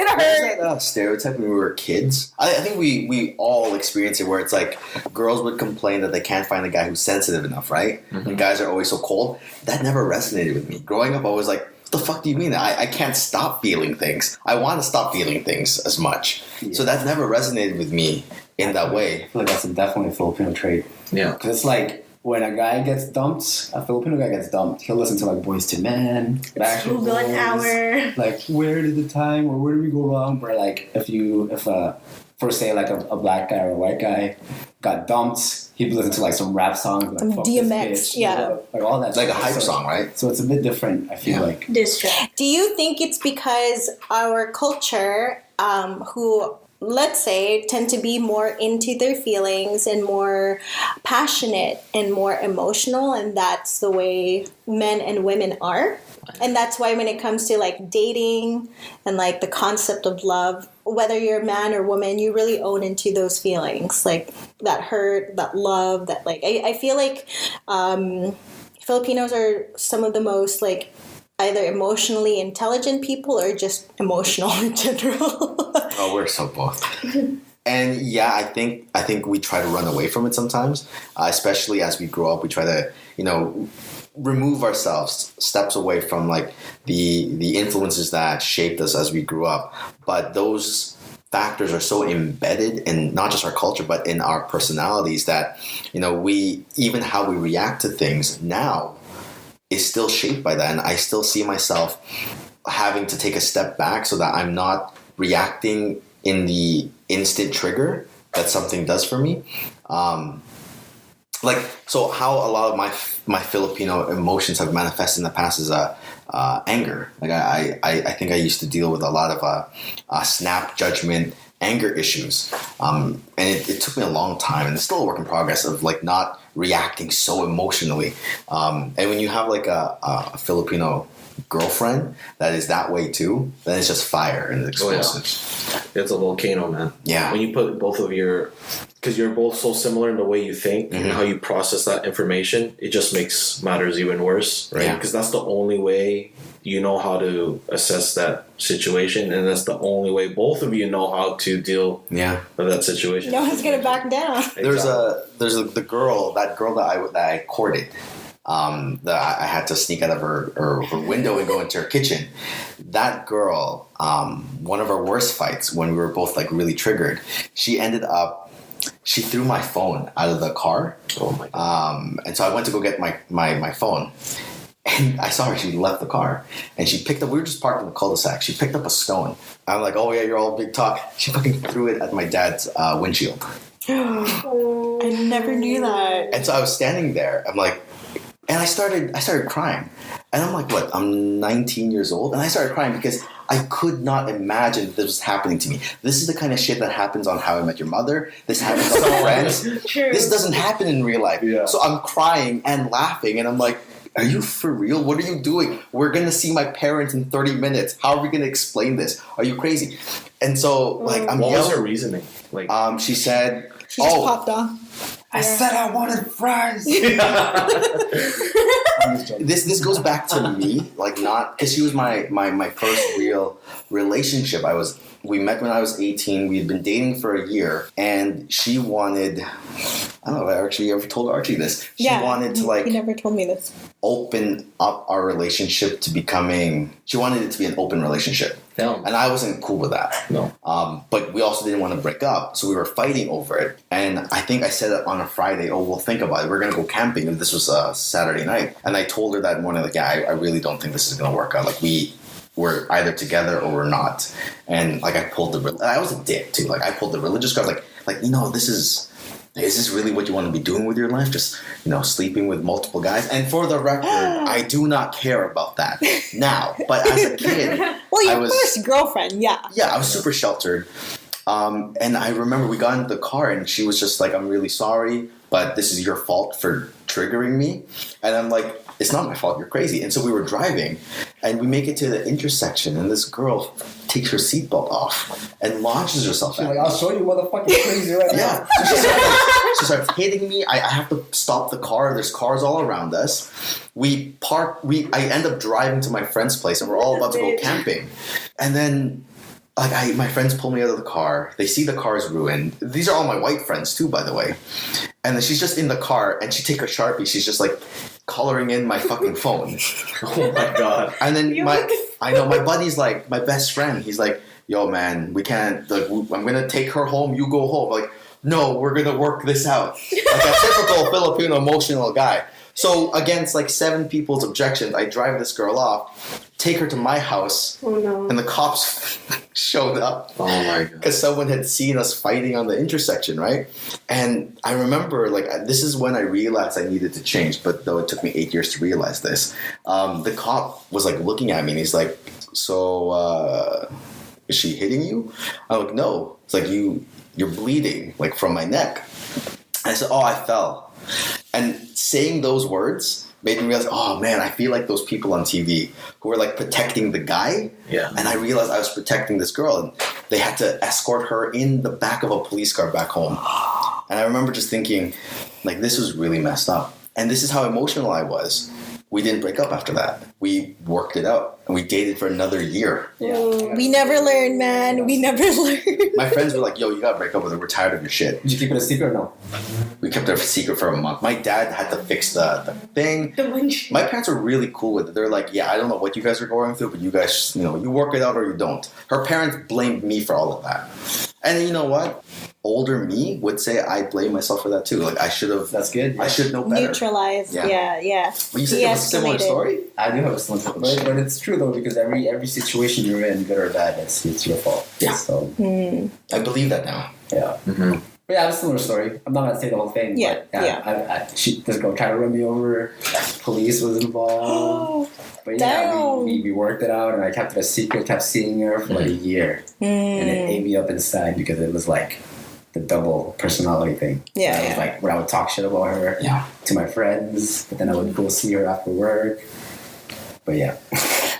It hurt. That stereotype when we were kids. I think we all experience it where it's like girls would complain that they can't find a guy who's sensitive enough, right? Mm-hmm. And guys are always so cold. That never resonated with me. Growing up, I was like, what the fuck do you mean? I can't stop feeling things. I want to stop feeling things as much. Yeah. So that never resonated with me in that way. I feel like that's definitely a Filipino trait. Yeah. Because it's like, when a guy gets dumped, a Filipino guy gets dumped, he'll listen to, like, Boys to Men, Backstreet Google an Boys, hour. like, where did the time, or where did we go wrong? Where, like, if for say, like, a black guy or a white guy, got dumped, he'd be listening to like some rap songs, like Some fuck DMX, this bitch, yeah. like all that. Like a stuff. hype So- song, right? So it's a bit different. I feel like. Diss track. Do you think it's because our culture, who, let's say, tend to be more into their feelings and more passionate and more emotional, and that's the way men and women are? And that's why when it comes to like dating and like the concept of love, whether you're a man or woman, you really own into those feelings, like that hurt, that love, that like, I feel like Filipinos are some of the most like either emotionally intelligent people or just emotional in general. Oh, we're so both. And yeah, I think we try to run away from it sometimes, especially as we grow up. We try to, remove ourselves steps away from like the influences that shaped us as we grew up. But those factors are so embedded in not just our culture, but in our personalities that, we even how we react to things now is still shaped by that. And I still see myself having to take a step back so that I'm not reacting in the instant trigger that something does for me. So how a lot of my Filipino emotions have manifested in the past is anger. Like I think I used to deal with a lot of snap judgment, anger issues, and it took me a long time, and it's still a work in progress of like not reacting so emotionally. And when you have like a Filipino girlfriend that is that way too, then it's just fire and it's explosive. It's a volcano, man. Yeah. When you put both of because you're both so similar in the way you think and how you process that information, it just makes matters even worse, right? Yeah. Because that's the only way you know how to assess that situation, and that's the only way both of you know how to deal with that situation. No one's gonna back down. There's the girl that I courted. That I had to sneak out of her window and go into her kitchen. That girl, one of our worst fights when we were both like really triggered, she threw my phone out of the car. Oh my God. And so I went to go get my phone. And I saw her, she left the car. And she picked up, we were just parked in the cul-de-sac. She picked up a stone. I'm like, oh yeah, you're all big talk. She fucking threw it at my dad's windshield. I never knew that. And so I was standing there. I'm like, and I started crying. And I'm like, what? I'm 19 years old? And I started crying because I could not imagine that this was happening to me. This is the kind of shit that happens on How I Met Your Mother. This happens on Friends. True. This doesn't happen in real life. Yeah. So I'm crying and laughing. And I'm like, are you for real? What are you doing? We're going to see my parents in 30 minutes. How are we going to explain this? Are you crazy? And so, like, I'm What was her yelling. reasoning? Like, She said, She just popped off. I said I wanted fries. This goes back to me, like not because she was my first real relationship. We met when I was 18. We had been dating for a year, and she wanted. I don't know if I actually ever told Archie this. She wanted to like He never told me this. open up our relationship to becoming. She wanted it to be an open relationship. hell, And I wasn't cool with that. no. But we also didn't want to break up, so we were fighting over it. And I think I said it on a Friday, oh, we'll think about it. We're going to go camping. And this was a Saturday night. And I told her that morning, like, yeah, I really don't think this is going to work out. Like, we're either together or we're not. And, like, I was a dick, too. Like, I pulled the religious card. Like is this really what you want to be doing with your life? Just, sleeping with multiple guys? And for the record, I do not care about that now. But as a kid, Well, your first girlfriend, yeah. yeah, I was super sheltered. And I remember we got into the car and she was just like, I'm really sorry, but this is your fault for triggering me. And I'm like, it's not my fault, you're crazy. And so we were driving and we make it to the intersection and this girl takes her seatbelt off and launches herself She's at like, me. I'll show you motherfucking crazy right Yeah. now. So she starts hitting me. I have to stop the car. There's cars all around us. We park. I end up driving to my friend's place, and we're all about to go camping. And then, my friends pull me out of the car. They see the car is ruined. These are all my white friends too, by the way. And then she's just in the car, and she take her Sharpie. She's just like coloring in my fucking phone. Oh my God. And then my buddy's like, my best friend, he's like, yo man, we can't, like, I'm gonna take her home, you go home. Like, no, we're gonna work this out. Like a typical Filipino emotional guy. So against like 7 people's objections, I drive this girl off, take her to my house, Oh no. and the cops showed up. Oh my god. Because someone had seen us fighting on the intersection, right? And I remember, like, this is when I realized I needed to change, but though it took me 8 years to realize this. The cop was, like, looking at me, and he's like, so, is she hitting you? I'm like, no. It's like, you're bleeding, like, from my neck. I said, oh, I fell. And saying those words made me realize, oh man, I feel like those people on TV who were like protecting the guy. Yeah. And I realized I was protecting this girl, and they had to escort her in the back of a police car back home. And I remember just thinking, like, this was really messed up. And this is how emotional I was. We didn't break up after that. We worked it out, and we dated for another year. We never learn, man. We never learn. My friends were like, yo, you gotta break up with her. We're tired of your shit. Did you keep it a secret or no? We kept it a secret for a month. My dad had to fix the thing. The winch. My parents were really cool with it. They're like, yeah, I don't know what you guys are going through, but you guys, you work it out or you don't. Her parents blamed me for all of that. And you know what? Older me would say I blame myself for that too. Like, I should have. That's good. I should know better. Neutralize. Yeah. Yeah. But you said you have a similar story? I do have a similar, but it's true though, because every situation you're in, good or bad, it's your fault. Yeah. So I believe that now. yeah. Mm-hmm. But yeah, I have a similar story. I'm not gonna say the whole thing. Yeah, But this girl tried to run me over. Police was involved. But yeah, Damn. we worked it out, and I kept it a secret. Kept seeing her for like a year, and it ate me up inside because it was like the double personality thing. Yeah, It was like when I would talk shit about her to my friends, but then I would go see her after work. But yeah.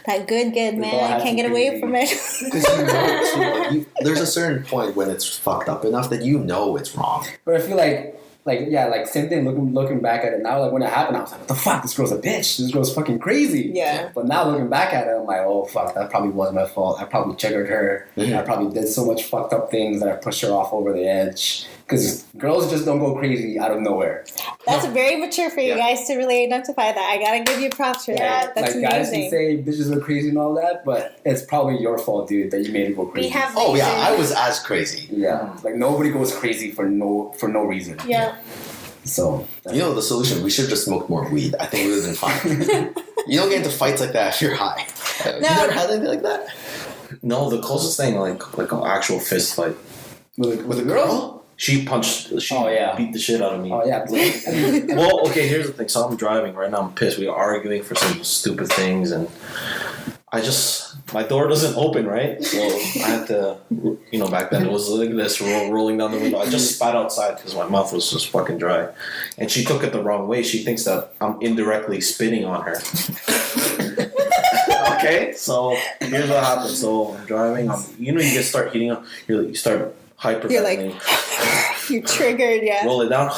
That good, man. I can't get away from it. Because there's a certain point when it's fucked up enough that it's wrong. But I feel like same thing. Looking back at it now, like when it happened, I was like, "What the fuck? This girl's a bitch. This girl's fucking crazy." Yeah. But now looking back at it, I'm like, "Oh fuck, that probably wasn't my fault. I probably triggered her. Mm-hmm. I probably did so much fucked up things that I pushed her off over the edge." Because girls just don't go crazy out of nowhere. That's very mature for you guys to really identify that. I gotta give you props for that. That's like guys amazing. can say bitches are crazy and all that, but it's probably your fault, dude, that you made it go crazy. We have. Oh yeah, reasons. I was as crazy. Yeah, like nobody goes crazy for no reason. Yeah. So The solution, we should have just smoked more weed. I think we would have been fine. You don't get into fights like that if you're high. You never had anything like that? No, the closest thing, like an actual fist fight. with a girl. She beat the shit out of me. Oh yeah. Well, okay, here's the thing. So I'm driving right now. I'm pissed. We're arguing for some stupid things, and my door doesn't open, right? So I had to, back then it was like this, rolling down the window. I just spat outside because my mouth was just fucking dry. And she took it the wrong way. She thinks that I'm indirectly spitting on her. Okay, so here's what happened. So I'm driving. You just start heating up. You start hyperventilating. You're like, you're triggered, yeah. Roll it down.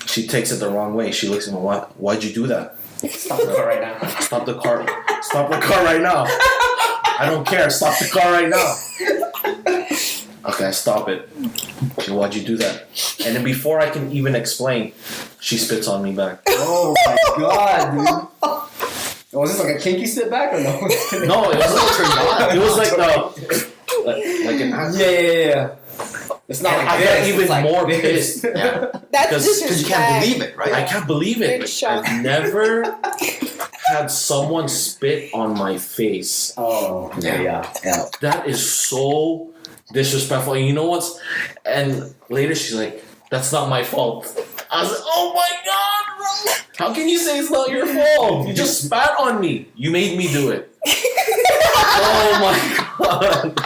She takes it the wrong way. She looks at me. Why'd you do that? Stop the car right now. Stop the car. Stop the car right now. I don't care. Stop the car right now. Okay, stop it. Why'd you do that? And then before I can even explain, she spits on me back. Oh my god, dude. Was this like a kinky sit back or no? No, it wasn't. It was like an. Yeah. It's not like I this. got even it's like more this. pissed. Yeah. That's Because you can't believe it, right? I can't believe it. Good shot. I've never had someone spit on my face. Oh, yeah. That is so disrespectful. And you know what's? And later she's like, "That's not my fault." I was like, "Oh my god, bro! How can you say it's not your fault? You just spat on me. You made me do it." Oh my god.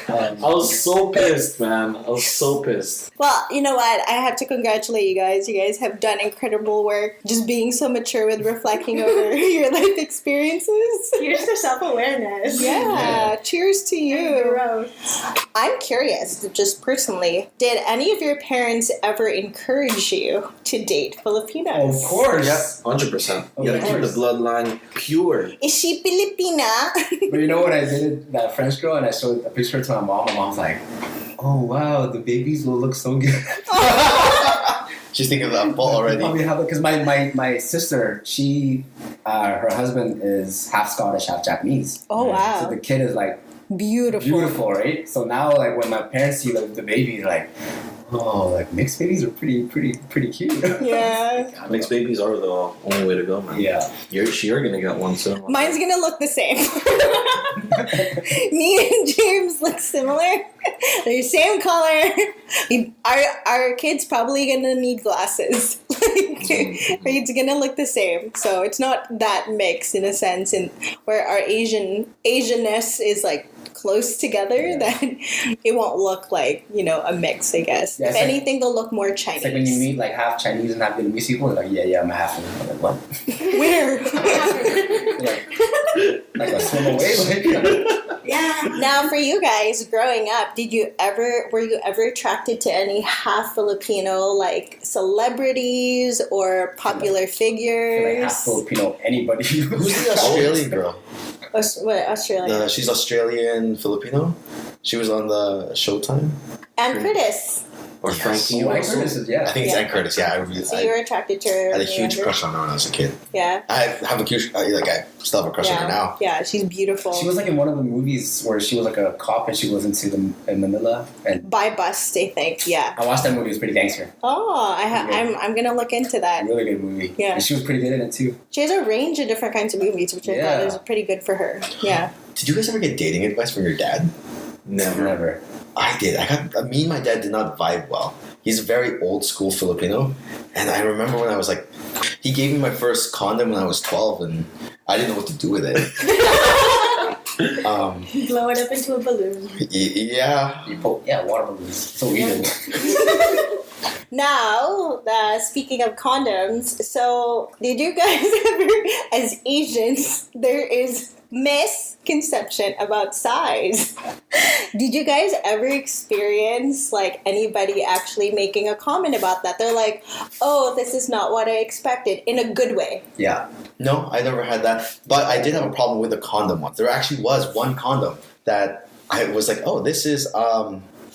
I was so pissed, man. I was so pissed. Well, you know what? I have to congratulate you guys. You guys have done incredible work. Just being so mature with reflecting over your life experiences. Here's the self-awareness. Yeah. Cheers to you. Gross. I'm curious, just personally, did any of your parents ever encourage you to date Filipinos? Of course. Yeah, 100%. You gotta keep the bloodline pure. Is she Filipina? But you know what I did? That French girl, and I showed a picture to my mom. My mom's like, "Oh wow, the babies will look so good." She's thinking of that ball already. Because my sister, she, her husband is half Scottish, half Japanese. Oh, wow. So the kid is like Beautiful. beautiful, right? So now, like when my parents see the baby, they're like, Oh, like mixed babies are pretty cute. Yeah. Mixed babies are the only way to go, man. Yeah. You're gonna get one soon. Mine's gonna look the same. Me and James look similar. They're same color. Our kid's probably gonna need glasses. It's gonna look the same. So it's not that mixed in a sense, and where our Asianness is like close together, that it won't look like, a mix, I guess. Yeah, if anything, they'll look more Chinese. It's like when you meet like half Chinese and half Vietnamese people, they're like, yeah, I'm a half. I'm like, what? Where? like a swim away. Yeah. Now, for you guys growing up, were you ever attracted to any half Filipino like celebrities or popular figures? Like half Filipino, anybody. Who's the Australian girl? What, Australia? She's Australian Filipino. She was on the Showtime. And Curtis. Or Yes. Frankie. Oh, Curtis is, I think it's Ann Curtis. Yeah, So you were attracted to her? I had a when you huge were crush on her when I was a kid. Yeah. I have a huge, I still have a crush on her now. Yeah, she's beautiful. She was like in one of the movies where she was like a cop and she was in Manila. And By Bust, I think. Yeah. I watched that movie. It was pretty gangster. Oh, I'm gonna look into that. Really good movie. Yeah. And she was pretty good in it too. She has a range of different kinds of movies, which I thought was pretty good for her. Yeah. Did you guys ever get dating advice from your dad? Never. I did. Me and my dad did not vibe well. He's a very old school Filipino. And I remember when I was like, he gave me my first condom when I was 12 and I didn't know what to do with it. Blow it up into a balloon. Yeah. Water balloons. So weird. Now, speaking of condoms, so did you guys ever, as Asians, there is misconception about size. Did you guys ever experience like anybody actually making a comment about that? They're like, oh, this is not what I expected, in a good way. Yeah. No, I never had that. But I did have a problem with the condom once. There actually was one condom that I was like, oh, this is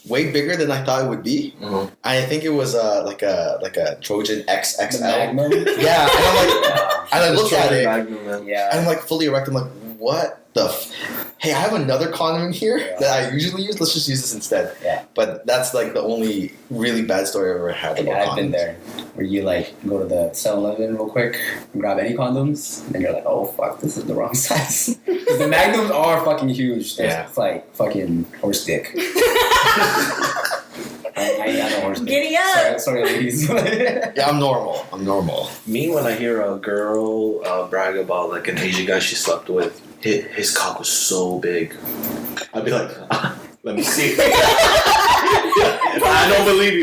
way bigger than I thought it would be. Mm-hmm. I think it was like a Trojan XXL. The Magnum? Yeah, and I'm like, and I looked at it, Magnum, Yeah. and I'm like fully erect. I'm like, what the? Hey, I have another condom in here that I usually use. Let's just use this instead. Yeah. But that's like the only really bad story I've ever had about I've condoms. been there. Where you like go to the 7-Eleven real quick and grab any condoms, and then you're like, oh fuck, this is the wrong size. 'Cause the Magnums are fucking huge. It's like fucking horse dick. I ain't got no horse dick. Giddy up. Sorry ladies. Yeah, I'm normal. Me, when I hear a girl brag about like an Asian guy she slept with, his cock was so big. I'd be like, let me see. I don't believe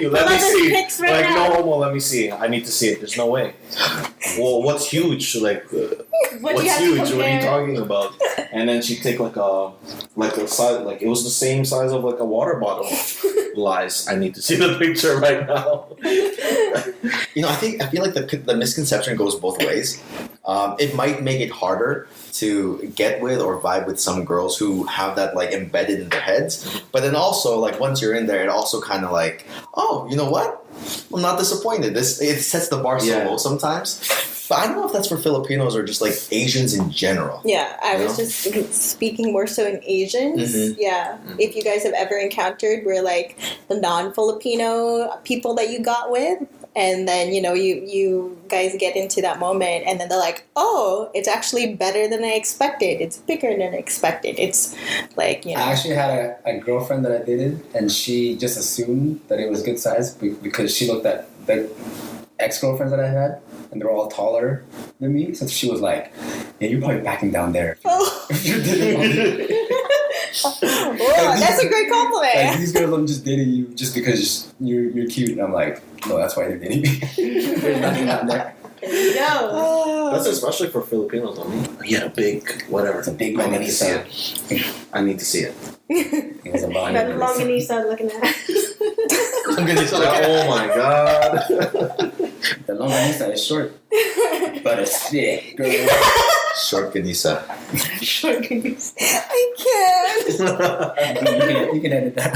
you. Let me see. Pics right Like, now. no homo, let me see. I need to see it. There's no way. Well, what's huge? Like, what's huge? What are you talking about? And then she'd take like a size, like it was the same size of like a water bottle. Lies. I need to see the picture right now. I feel like the misconception goes both ways. It might make it harder to get with or vibe with some girls who have that like embedded in their heads. But then also like once you're in there, it also kind of like, oh, you know what? I'm not disappointed. It sets the bar so low sometimes. But I don't know if that's for Filipinos or just like Asians in general. Yeah, I was just speaking more so in Asians. Mhm. Yeah. If you guys have ever encountered where like the non-Filipino people that you got with, and then you guys get into that moment and then they're like, oh, it's actually better than I expected, it's bigger than I expected, it's like I actually had a girlfriend that I dated, and she just assumed that it was good size because she looked at the ex-girlfriends that I had, and they're all taller than me. So she was like, yeah, you're probably backing down there. If you're dating Whoa, that's a great compliment. like, these girls are just dating you just because you're cute. And I'm like, no, that's why they're dating me. There's nothing out there. There you go. That's especially for Filipinos. I mean, he had a big whatever. It's a big I need to see longganisa. it. I need to see it. It was a That longganisa looking at. Oh my god. The longganisa is short, but it's thick, girl. Short ganisa. I can't. You can edit that.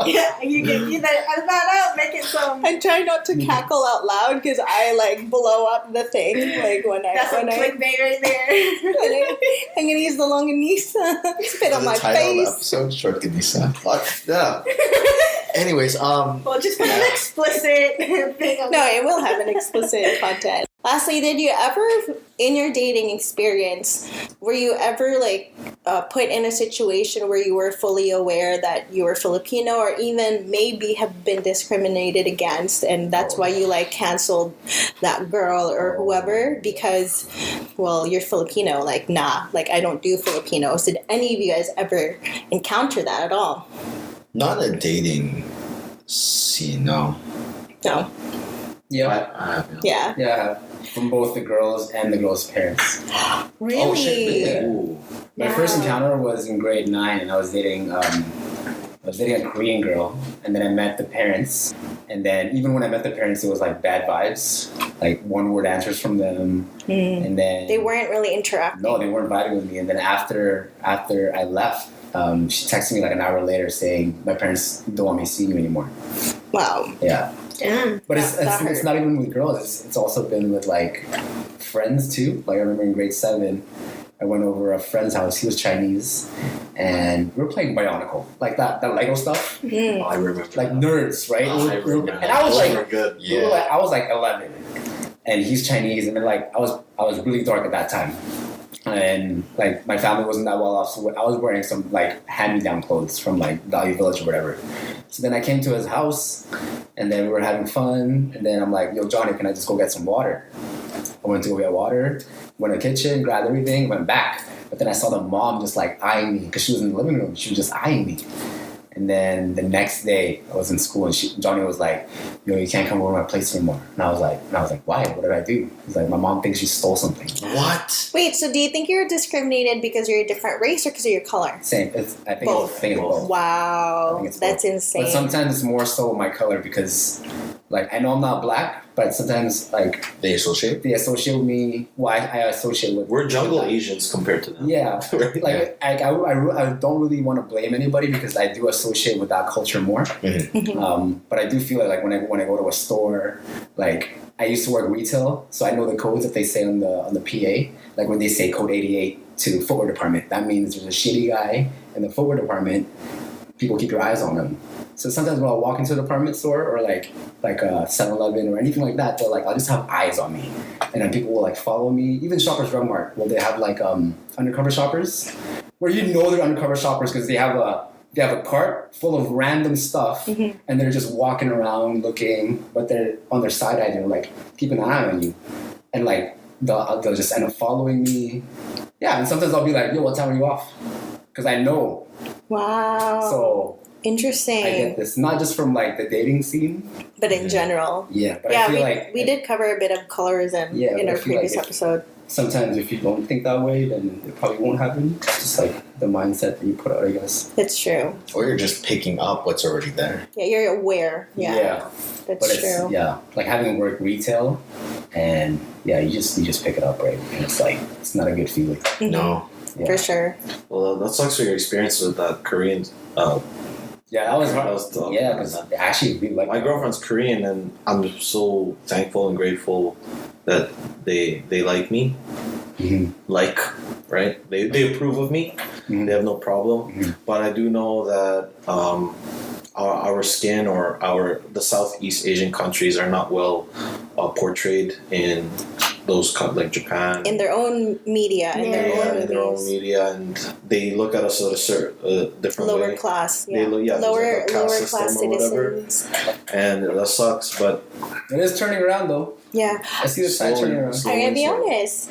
Yeah, you can edit that out, make it some. I try not to cackle out loud because I like blow up the thing. Like That's some clickbait right there. I'm gonna use the longganisa. Spit on my Title of the face. episode, short ganisa. Yeah. Anyways, Well, just put an explicit thing on No, it will have an explicit content. Lastly, did you ever, in your dating experience, were you ever like put in a situation where you were fully aware that you were Filipino, or even maybe have been discriminated against, and that's why you like canceled that girl or whoever because, well, you're Filipino? Like, nah, like I don't do Filipinos. Did any of you guys ever encounter that at all? not a dating scene, no. No. Yeah. I have, Yeah. Yeah. From both the girls and the girls' parents. Really? Oh, shit, really? Yeah. Ooh. My first encounter was in grade 9, and I was dating a Korean girl, and then I met the parents. And then even when I met the parents, it was like bad vibes, like one-word answers from them. And then They weren't really interacting. No, they weren't vibing with me. And then after I left, she texted me like an hour later saying my parents don't want me to see you anymore. Wow. Yeah. Damn. But That it's not even with girls. It's also been with like friends too. Like I remember in grade 7, I went over a friend's house. He was Chinese, and we were playing Bionicle, like that Lego stuff. Oh, I remember. Like that. nerds, right? I remember. And I was Those like, were good. we were like, I was like 11, and he's Chinese, and then like I was really dark at that time, and like my family wasn't that well off, so I was wearing some like hand-me-down clothes from like Value Village or whatever. So then I came to his house, and then we were having fun, and then I'm like, yo, Johnny, can I just go get some water? I went to go get water, went to the kitchen, grabbed everything, went back. But then I saw the mom just like eyeing me because she was in the living room. She was just eyeing me. And then the next day I was in school, and Johnny was like, yo, you can't come over to my place anymore. And I was like, why? What did I do? He's like, my mom thinks you stole something. What? Wait, so do you think you're discriminated because you're a different race or because of your color? Same. I think Both. it's both. I Wow. think it's That's both. insane. But sometimes it's more so my color because, like, I know I'm not black, but sometimes, like, They associate? they associate with me. Well, I associate with. We're jungle with that. Asians compared to them. Yeah. Right? Like, I don't really want to blame anybody because I do associate with that culture more. But I do feel like when I go to a store, like I used to work retail, so I know the codes that they say on the PA. Like when they say code 88 to footwear department, that means there's a shitty guy in the footwear department. People keep your eyes on him. So sometimes when I walk into a department store or like a 7-Eleven or anything like that, they're like, I'll just have eyes on me, and then people will like follow me. Even Shoppers Drug Mart, well, they have like undercover shoppers, where you know they're undercover shoppers because they have a cart full of random stuff, and they're just walking around looking, but they're on their side eye, they're like keeping an eye on you, and like they'll just end up following me. Yeah, and sometimes I'll be like, yo, what time are you off? Because I know. Wow. So Interesting. I get this, not just from like the dating scene, But in general. yeah. But Yeah, I feel like we did cover a bit of colorism Yeah, in but our I feel like previous episode. sometimes if you don't think that way, then it probably won't happen. It's just like the mindset that you put out, I guess. It's true. Or you're just picking up what's already there. Yeah, you're aware. Yeah. But That's it's true. like having worked retail, and yeah, you just pick it up, right? And it's like it's not a good feeling. Mhm. No. Yeah. For sure. Well, that sucks for your experience with that Korean. Yeah, that was hard. That was tough. Yeah, because I actually really like My girlfriend's Korean, and I'm so thankful and grateful that they like me. Mhm. Like, right? They approve of me. Mhm. They have no problem. Mhm. But I do know that our skin or the Southeast Asian countries are not well portrayed in those like Japan. In their own media, in their yeah, own in their own movies. media, and they look at us at a certain different Lower way. class, They yeah. look- yeah, lower there's like a caste lower system class or whatever. citizens. And that sucks. But It is turning around though. Yeah. I see the side Slowly, turning around. slowly. I'm gonna be honest.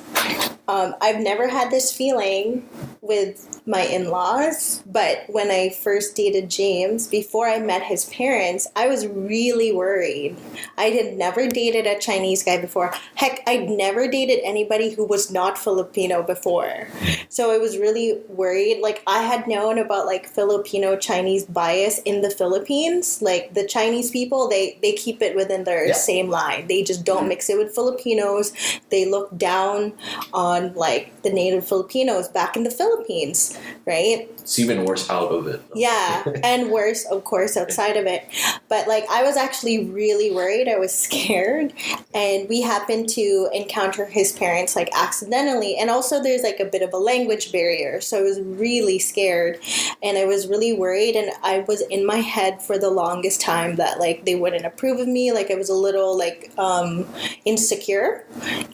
I've never had this feeling with my in-laws, but when I first dated James, before I met his parents, I was really worried. I had never dated a Chinese guy before. Heck, I'd never dated anybody who was not Filipino before. So I was really worried. Like, I had known about like Filipino-Chinese bias in the Philippines. Like, the Chinese people, they keep it within their same line. They just don't mix it with Filipinos. They look down on like the native Filipinos back in the Philippines, right? It's even worse out of it. Yeah, and worse, of course, outside of it. But like, I was actually really worried. I was scared, and we happened to encounter his parents like accidentally, and also there's like a bit of a language barrier, so I was really scared, and I was really worried, and I was in my head for the longest time that like they wouldn't approve of me. Like, I was a little like insecure,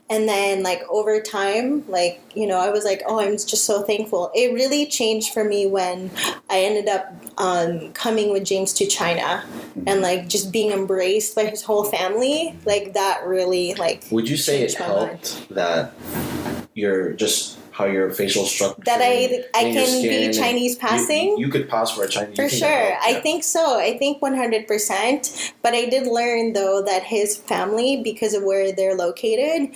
and then like over time, like, you know, I was like, oh, I'm just so thankful. It really changed for me when I ended up coming with James to China, and like just being embraced by his whole family. Like, that really like. Would you say it helped that you're just how your facial structure that I can be Chinese passing? You could pass for a Chinese. For sure. I think so. I think 100%. But I did learn, though, that his family, because of where they're located,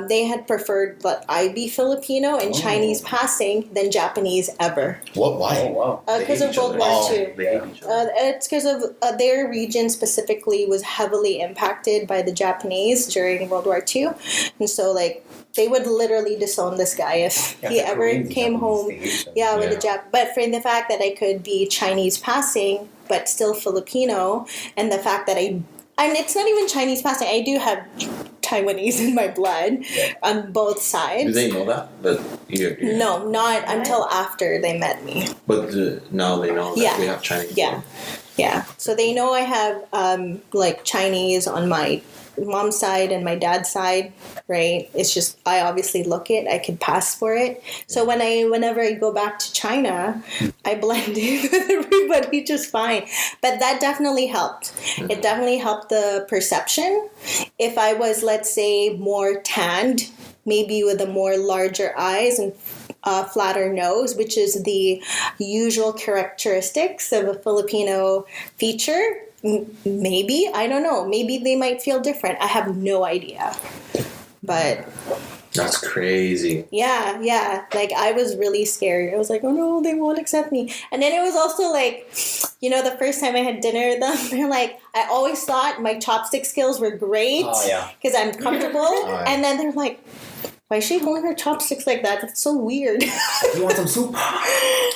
they had preferred that I be Filipino and Chinese passing than Japanese ever. What? Why? Oh, wow. Because of World War II. They hate each other. It's because of their region specifically was heavily impacted by the Japanese during World War II. And so, like, they would literally disown this guy if he ever came home. With a Jap. But for the fact that I could be Chinese passing, but still Filipino, and the fact that I mean, it's not even Chinese passing. I do have Taiwanese in my blood on both sides. Do they know that? You're No, not until after they met me. But now they know that we have Chinese. Yeah. So they know I have like Chinese on my mom's side and my dad's side, right? It's just I obviously look it. I can pass for it. So whenever I go back to China, I blend in with everybody just fine. But that definitely helped. It definitely helped the perception. If I was, let's say, more tanned, maybe with a more larger eyes and flatter nose, which is the usual characteristics of a Filipino feature. Maybe, I don't know. Maybe they might feel different. I have no idea. But that's crazy. Yeah. Like, I was really scared. I was like, oh no, they won't accept me. And then it was also like, you know, the first time I had dinner with them, they're like, I always thought my chopstick skills were great because I'm comfortable. And then they're like, why is she holding her chopsticks like that? That's so weird. You want some soup?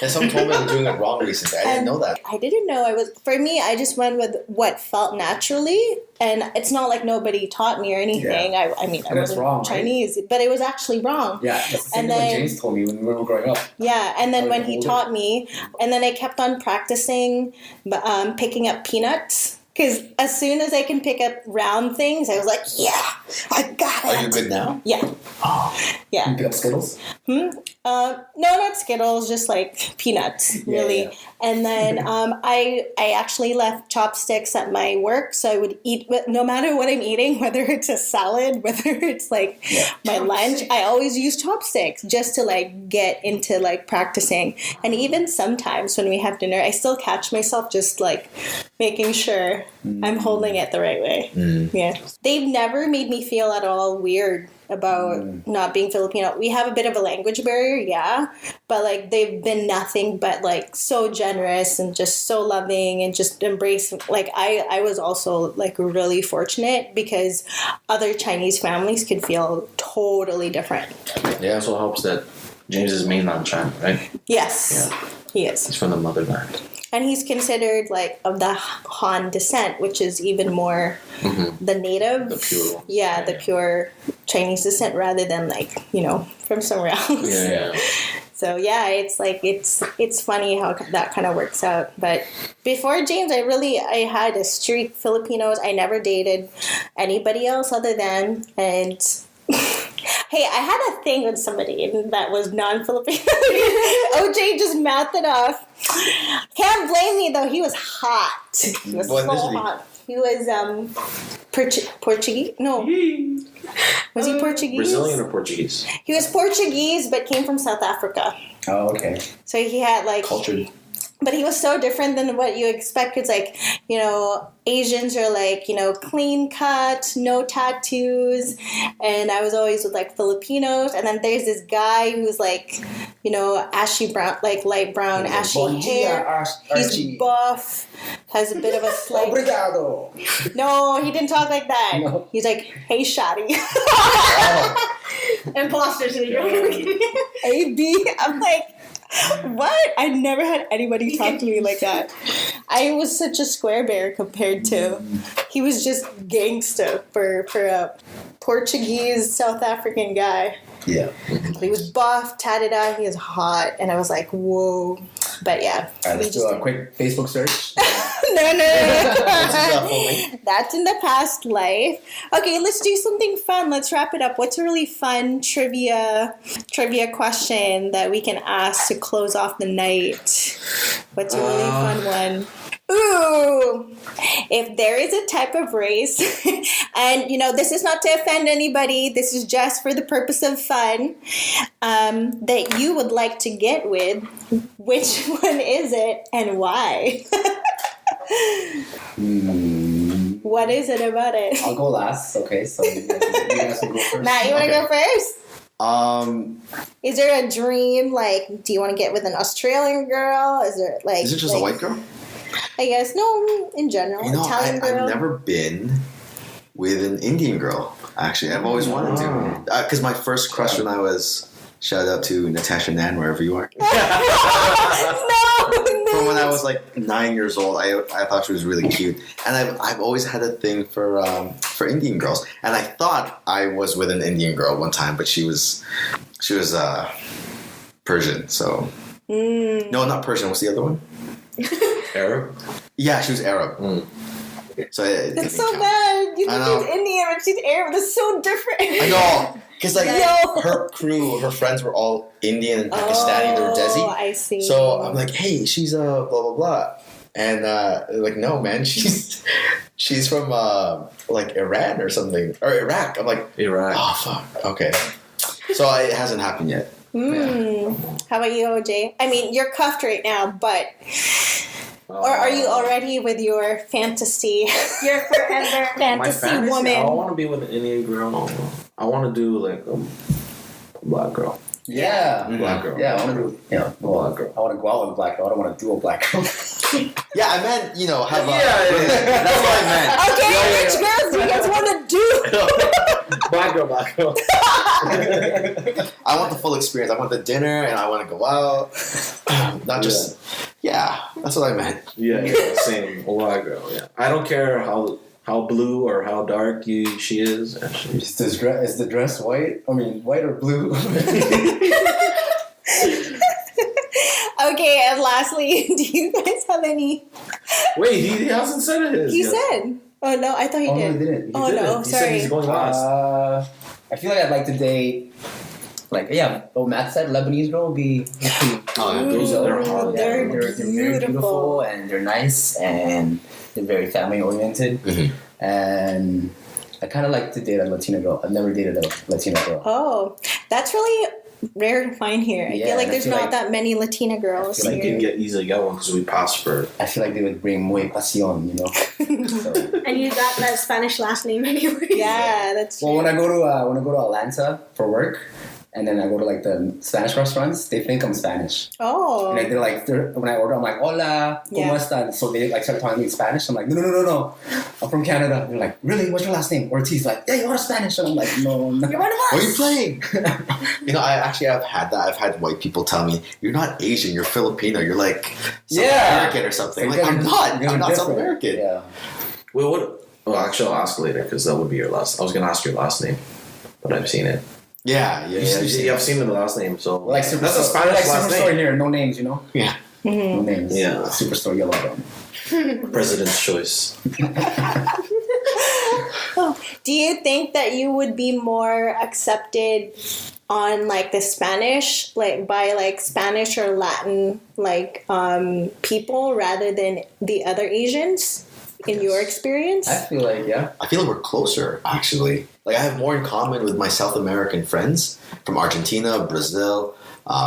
And someone told me I'm doing it wrong recently. I didn't know that. I didn't know. For me, I just went with what felt naturally. And it's not like nobody taught me or anything. Yeah. I mean, I wasn't wrong, Chinese, right? But it was actually wrong. Yeah, that's the same thing when James told me when we were growing up. Yeah, and then when he taught me, and then I kept on practicing picking up peanuts. Because as soon as I can pick up round things, I was like, yeah, I got it. Are you good now? Yeah. Yeah. You pick up Skittles? No, not Skittles, just like peanuts, really. Yeah. And then I actually left chopsticks at my work, so I would eat no matter what I'm eating, whether it's a salad, whether it's like my lunch, I always use chopsticks just to like get into like practicing. And even sometimes when we have dinner, I still catch myself just like making sure I'm holding it the right way. Yeah. They've never made me feel at all weird about not being Filipino. We have a bit of a language barrier, but like they've been nothing but like so generous and just so loving and just embracing. Like I was also like really fortunate because other Chinese families could feel totally different. Yeah, it also helps that James is mainland China, right? Yes, he is. He's from the motherland. And he's considered like of the Han descent, which is even more the native. The pure one. Yeah, the pure Chinese descent rather than like, you know, from somewhere else. Yeah. So yeah, it's like it's funny how that kind of works out. But before James, I had a streak Filipinos. I never dated anybody else other than Hey, I had a thing with somebody that was non-Filipino. Ojay just mouthed it off. Can't blame me though. He was hot. He was so hot. He was Portuguese. No, was he Portuguese? Brazilian or Portuguese? He was Portuguese, but came from South Africa. Oh, okay. So he had like Cultured. But he was so different than what you expect. It's like, Asians are like, clean cut, no tattoos. And I was always with like Filipinos. And then there's this guy who's like, ashy brown, like light brown, ashy hair. He's buff, has a bit of a slight. Obrigado. No, he didn't talk like that. No. He's like, hey, Shotty. Imposter syndrome. AB. I'm like, what? I never had anybody talk to me like that. I was such a square bear compared to. He was just gangsta for a Portuguese South African guy. Yeah. He was buff, tatted out. He was hot, and I was like, whoa. But yeah. All right, let's do a quick Facebook search. No. That's in the past life. Okay, let's do something fun. Let's wrap it up. What's a really fun trivia question that we can ask to close off the night? What's a really fun one? Ooh, if there is a type of race, and this is not to offend anybody, this is just for the purpose of fun, that you would like to get with, which one is it and why? What is it about it? I'll go last. Okay, so you guys can go first. Matt, you want to go first? Is there a dream, like, do you want to get with an Australian girl? Is there, like... Is it just a white girl? I guess. No, in general. Italian girl. I've never been with an Indian girl, actually. I've always wanted to. Because my first crush when I was... Shout out to Natasha Nan, wherever you are. No! From when I was like 9 years old, I thought she was really cute. And I've always had a thing for Indian girls. And I thought I was with an Indian girl one time, but she was Persian, so... No, not Persian. What's the other one? Arab? Yeah, she was Arab. So That's so bad. You think she's Indian, but she's Arab. That's so different. I know. Because her crew, her friends were all Indian and Pakistani. They were Desi. Oh, I see. So I'm like, hey, she's blah, blah, blah. And they're like, no, man, she's from like Iran or something. Or Iraq. I'm like, Iraq. Oh, fuck. Okay. So it hasn't happened yet. Yeah. How about you, Ojay? I mean, you're cuffed right now, but... Or are you already with your fantasy? Your forever fantasy woman. I don't want to be with an Indian girl. I want to do like a black girl. Yeah. Black girl. Yeah, I want to do, black girl. I want to go out with a black girl. I don't want to do a black girl. Yeah, I meant, have a... Yeah. That's what I meant. Okay, which girls do you guys want to do? Black girl. I want the full experience. I want the dinner and I want to go out. Not just... Yeah, that's what I meant. Yeah, same. A black girl, yeah. I don't care how blue or how dark she is. Is the dress white? I mean, white or blue? Okay, and lastly, do you guys have any... Wait, he hasn't said it. He said. Oh, no, I thought he did. No, he didn't. Oh, no, He sorry. said he's going last. I feel like I'd like to date... Matt said Lebanese girl would be... They're hot. They're very beautiful and they're nice and they're very family oriented. Mm-hmm. And I kind of like to date a Latina girl. I've never dated a Latina girl. Oh, that's really rare to find here. I feel like there's not that many Latina girls You here. can easily get one because we passed for... I feel like they would bring muy pasión, So. And you got that Spanish last name anyway. Yeah, that's true. Well, when I go to Atlanta for work, and then I go to like the Spanish restaurants, they think I'm Spanish. Oh. And they're like, when I order, I'm like, hola, ¿cómo están? So they like start talking to me in Spanish. I'm like, no. I'm from Canada. They're like, really? What's your last name? Ortiz. Like, yeah, you are Spanish. And I'm like, no. You're one of us. What are you playing? I've had that. I've had white people tell me, you're not Asian, you're Filipino. You're like South American or something. Like, I'm not South American. Yeah. Well, what... Well, actually, I'll ask later because that would be your last... I was going to ask your last name, but I've seen it. Yeah. I've seen the last name, so... Like that's a Spanish last Superstore name. here, no names, Yeah. Mm-hmm. No names. Yeah. Superstore yellow button. President's choice. Do you think that you would be more accepted on like the Spanish, like by like Spanish or Latin like people rather than the other Asians? in your experience? I feel like, yeah. I feel like we're closer, actually. Like, I have more in common with my South American friends from Argentina, Brazil,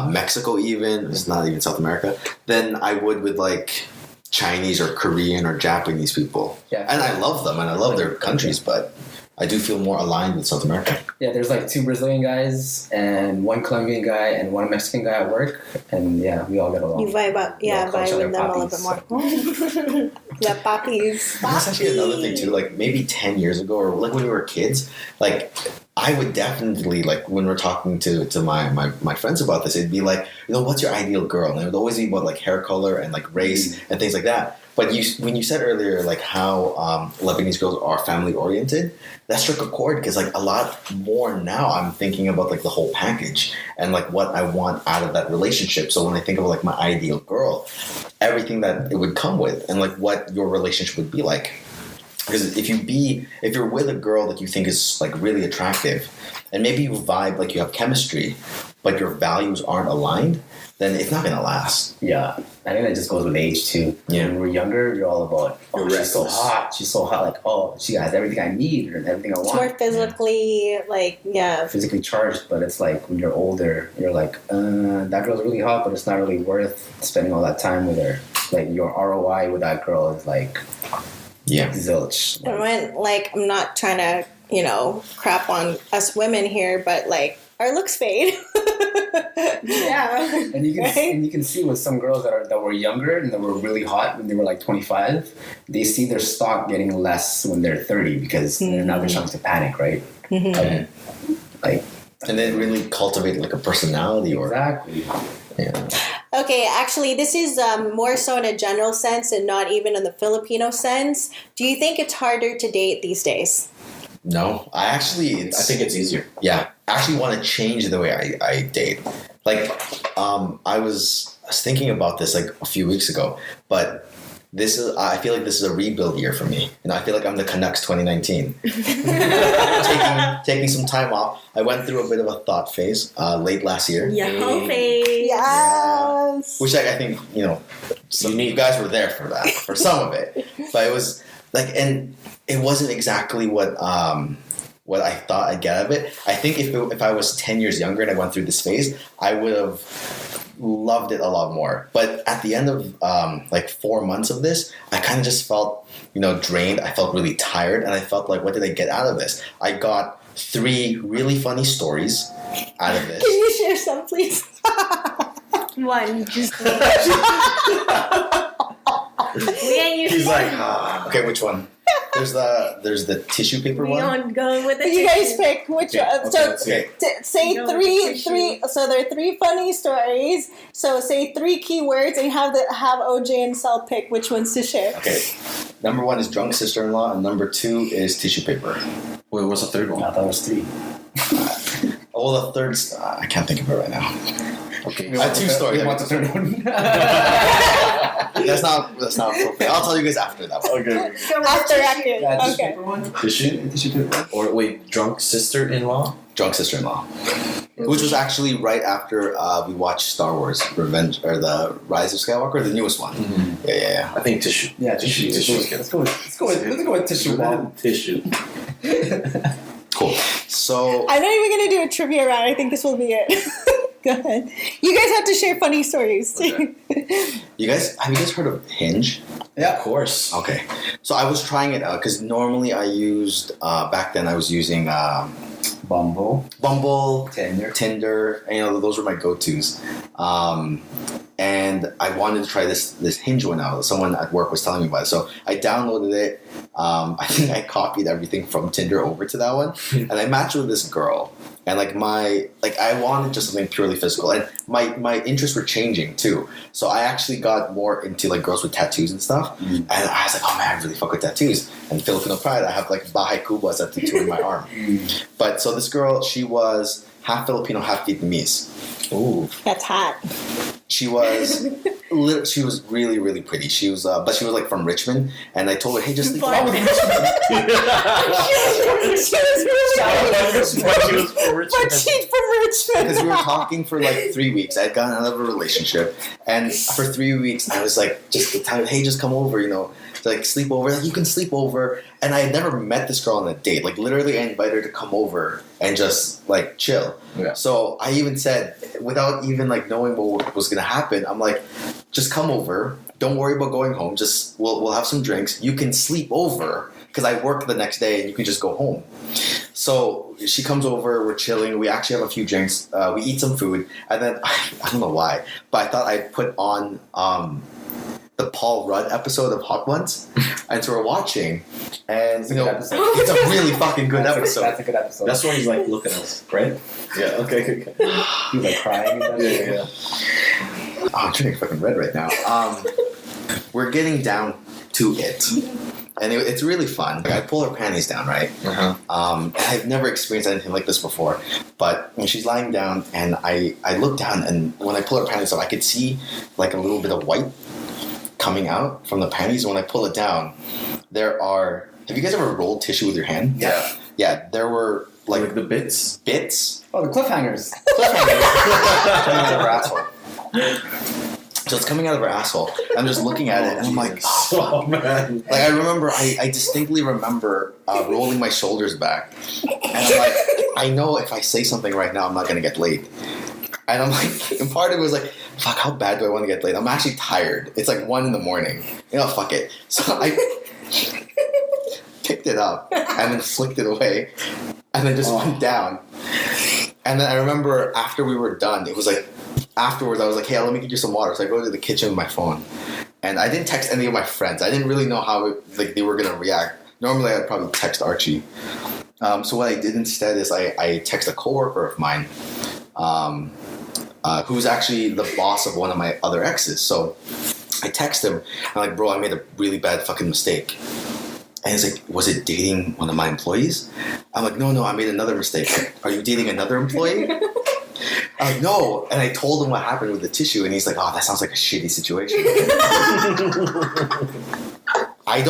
Mexico even, it's not even South America, than I would with, like, Chinese or Korean or Japanese people. Yeah. And I love them, and I love their countries, but I do feel more aligned with South America. Yeah, there's like 2 Brazilian guys and 1 Colombian guy and 1 Mexican guy at work. And yeah, we all get along. You vibe up, yeah, call each vibe other with them a little bit poppies, more. Yeah, poppies. That's actually another thing too. Like maybe 10 years ago, or like when we were kids, like I would definitely like when we're talking to my friends about this, it'd be like, you know, what's your ideal girl? And it would always be about like hair color and like race and things like that. But when you said earlier like how Lebanese girls are family oriented, that struck a chord because like a lot more now I'm thinking about like the whole package and like what I want out of that relationship. So when I think of like my ideal girl, everything that it would come with and like what your relationship would be like. Because if you're with a girl that you think is like really attractive and maybe you vibe, like you have chemistry, but your values aren't aligned, then it's not going to last. Yeah. I think that just goes with age too. Yeah. When we're younger, you're all about, oh, You're she's so restless. hot. She's so hot. Like, oh, she has everything I need and everything I It's want. more physically, like, yeah. Physically charged, but it's like when you're older, you're like, that girl's really hot, but it's not really worth spending all that time with her. Like your ROI with that girl is like, zilch. And when, like, I'm not trying to, you know, crap on us women here, but like, our looks fade. Yeah. And you can Right? and you can see with some girls that were younger and that were really hot when they were like 25, they see their stock getting less when they're 30 because now they're starting to panic, right? Like, And then really cultivate like a personality or exactly. yeah. Okay, actually, this is more so in a general sense and not even in the Filipino sense. Do you think it's harder to date these days? No, I think it's easier. Yeah, I actually want to change the way I date. Like, I was thinking about this like a few weeks ago, but I feel like this is a rebuild year for me, and I feel like I'm the Canucks 2019. taking some time off. I went through a bit of a thought phase late last year. Yo, face. Yes. Which I think, you know, you guys were there for that, for some of it. But it was like, and it wasn't exactly what I thought I'd get out of it. I think if I was 10 years younger and I went through this phase, I would have loved it a lot more. But at the end of like 4 months of this, I kind of just felt, you know, drained. I felt really tired, and I felt like, what did I get out of this? I got 3 really funny stories out of this. Can you share some, please? One, just we ain't used He's to like, okay, which one? There's the tissue paper we one. on going with it. You guys pick which one. So Okay. say No, three. tissue. So there are 3 funny stories. So say 3 keywords and have Ojay and Sel pick which ones to share. Okay. Number 1 is drunk sister-in-law, and number 2 is tissue paper. Wait, what's the third one? I thought it was 3. Oh, the third. I can't think of it right now. Okay. I have 2 stories. We want the third one. That's not appropriate. I'll tell you guys after that one. Okay. After record. Yeah, tissue Okay. paper one. Tissue? Tissue paper one. Or wait, drunk sister-in-law? Drunk sister-in-law, which was actually right after we watched Star Wars: Revenge or the Rise of Skywalker, the newest one. Mm-hmm. Yeah. I think tissue. Yeah, tissue. Let's go with tissue one. Tissue. Cool. So I'm not even gonna do a trivia round. I think this will be it. Go ahead. You guys have to share funny stories too. Okay. have you guys heard of Hinge? Yeah. Of course. Okay. So I was trying it out because normally I used back then I was using Bumble. Tinder, and, you know, those were my go-tos. And I wanted to try this Hinge one out. Someone at work was telling me about it. So I downloaded it. I think I copied everything from Tinder over to that one. And I matched with this girl. And I wanted just something purely physical. And my interests were changing too. So I actually got more into like girls with tattoos and stuff. And I was like, oh man, I really fuck with tattoos. And Filipino pride, I have like Bahay Kubas at tattoo in my arm. But so this girl, she was half Filipino, half Vietnamese. Ooh. That's hot. She was really, really pretty. She was, but she was like from Richmond, and I told her, hey, just think about Richmond. She was really but she's from Richmond. Because we were talking for like 3 weeks. I had gotten out of a relationship, and for 3 weeks, I was like, just the time, hey, just come over, you know. like sleep over. Like, you can sleep over. And I had never met this girl on a date. Like literally, I invited her to come over and just like chill. Yeah. So I even said, without even like knowing what was gonna happen, I'm like, just come over. Don't worry about going home. Just we'll have some drinks. You can sleep over because I work the next day, and you can just go home. So she comes over. We're chilling. We actually have a few drinks. We eat some food, and then I don't know why, but I thought I'd put on the Paul Rudd episode of Hot Ones, and so we're watching, and you know, it's a really fucking good episode. That's a good episode. That's when he's like looking at us, right? Yeah. Okay. He's like crying. And Yeah. Oh, I'm turning fucking red right now. We're getting down to it, and it's really fun. Like, I pull her panties down, right? I've never experienced anything like this before, but when she's lying down, and I look down, and when I pull her panties up, I could see like a little bit of white coming out from the panties. And when I pull it down, there are. Have you guys ever rolled tissue with your hand? Yeah. Yeah. There were like the bits. Oh, the cliffhangers. Coming out of her asshole. So it's coming out of her asshole. I'm just looking at it, and I'm like, oh man. Like, I remember, I distinctly remember rolling my shoulders back, and I'm like, I know if I say something right now, I'm not gonna get laid. And I'm like, and part of it was like, fuck, how bad do I want to get laid? I'm actually tired. It's like 1 a.m. You know, fuck it. So I picked it up and then flicked it away, and then just went down. And then I remember after we were done, it was like, afterwards I was like, hey, let me get you some water. So I go to the kitchen with my phone, and I didn't text any of my friends. I didn't really know how they were gonna react. Normally I'd probably text Archie. So what I did instead is I text a coworker of mine, who's actually the boss of one of my other exes. So I text him, I'm like, bro, I made a really bad fucking mistake. And he's like, was it dating one of my employees? I'm like, no, I made another mistake. Are you dating another employee? I'm like, no. And I told him what happened with the tissue, and he's like, oh, that sounds like a shitty situation. I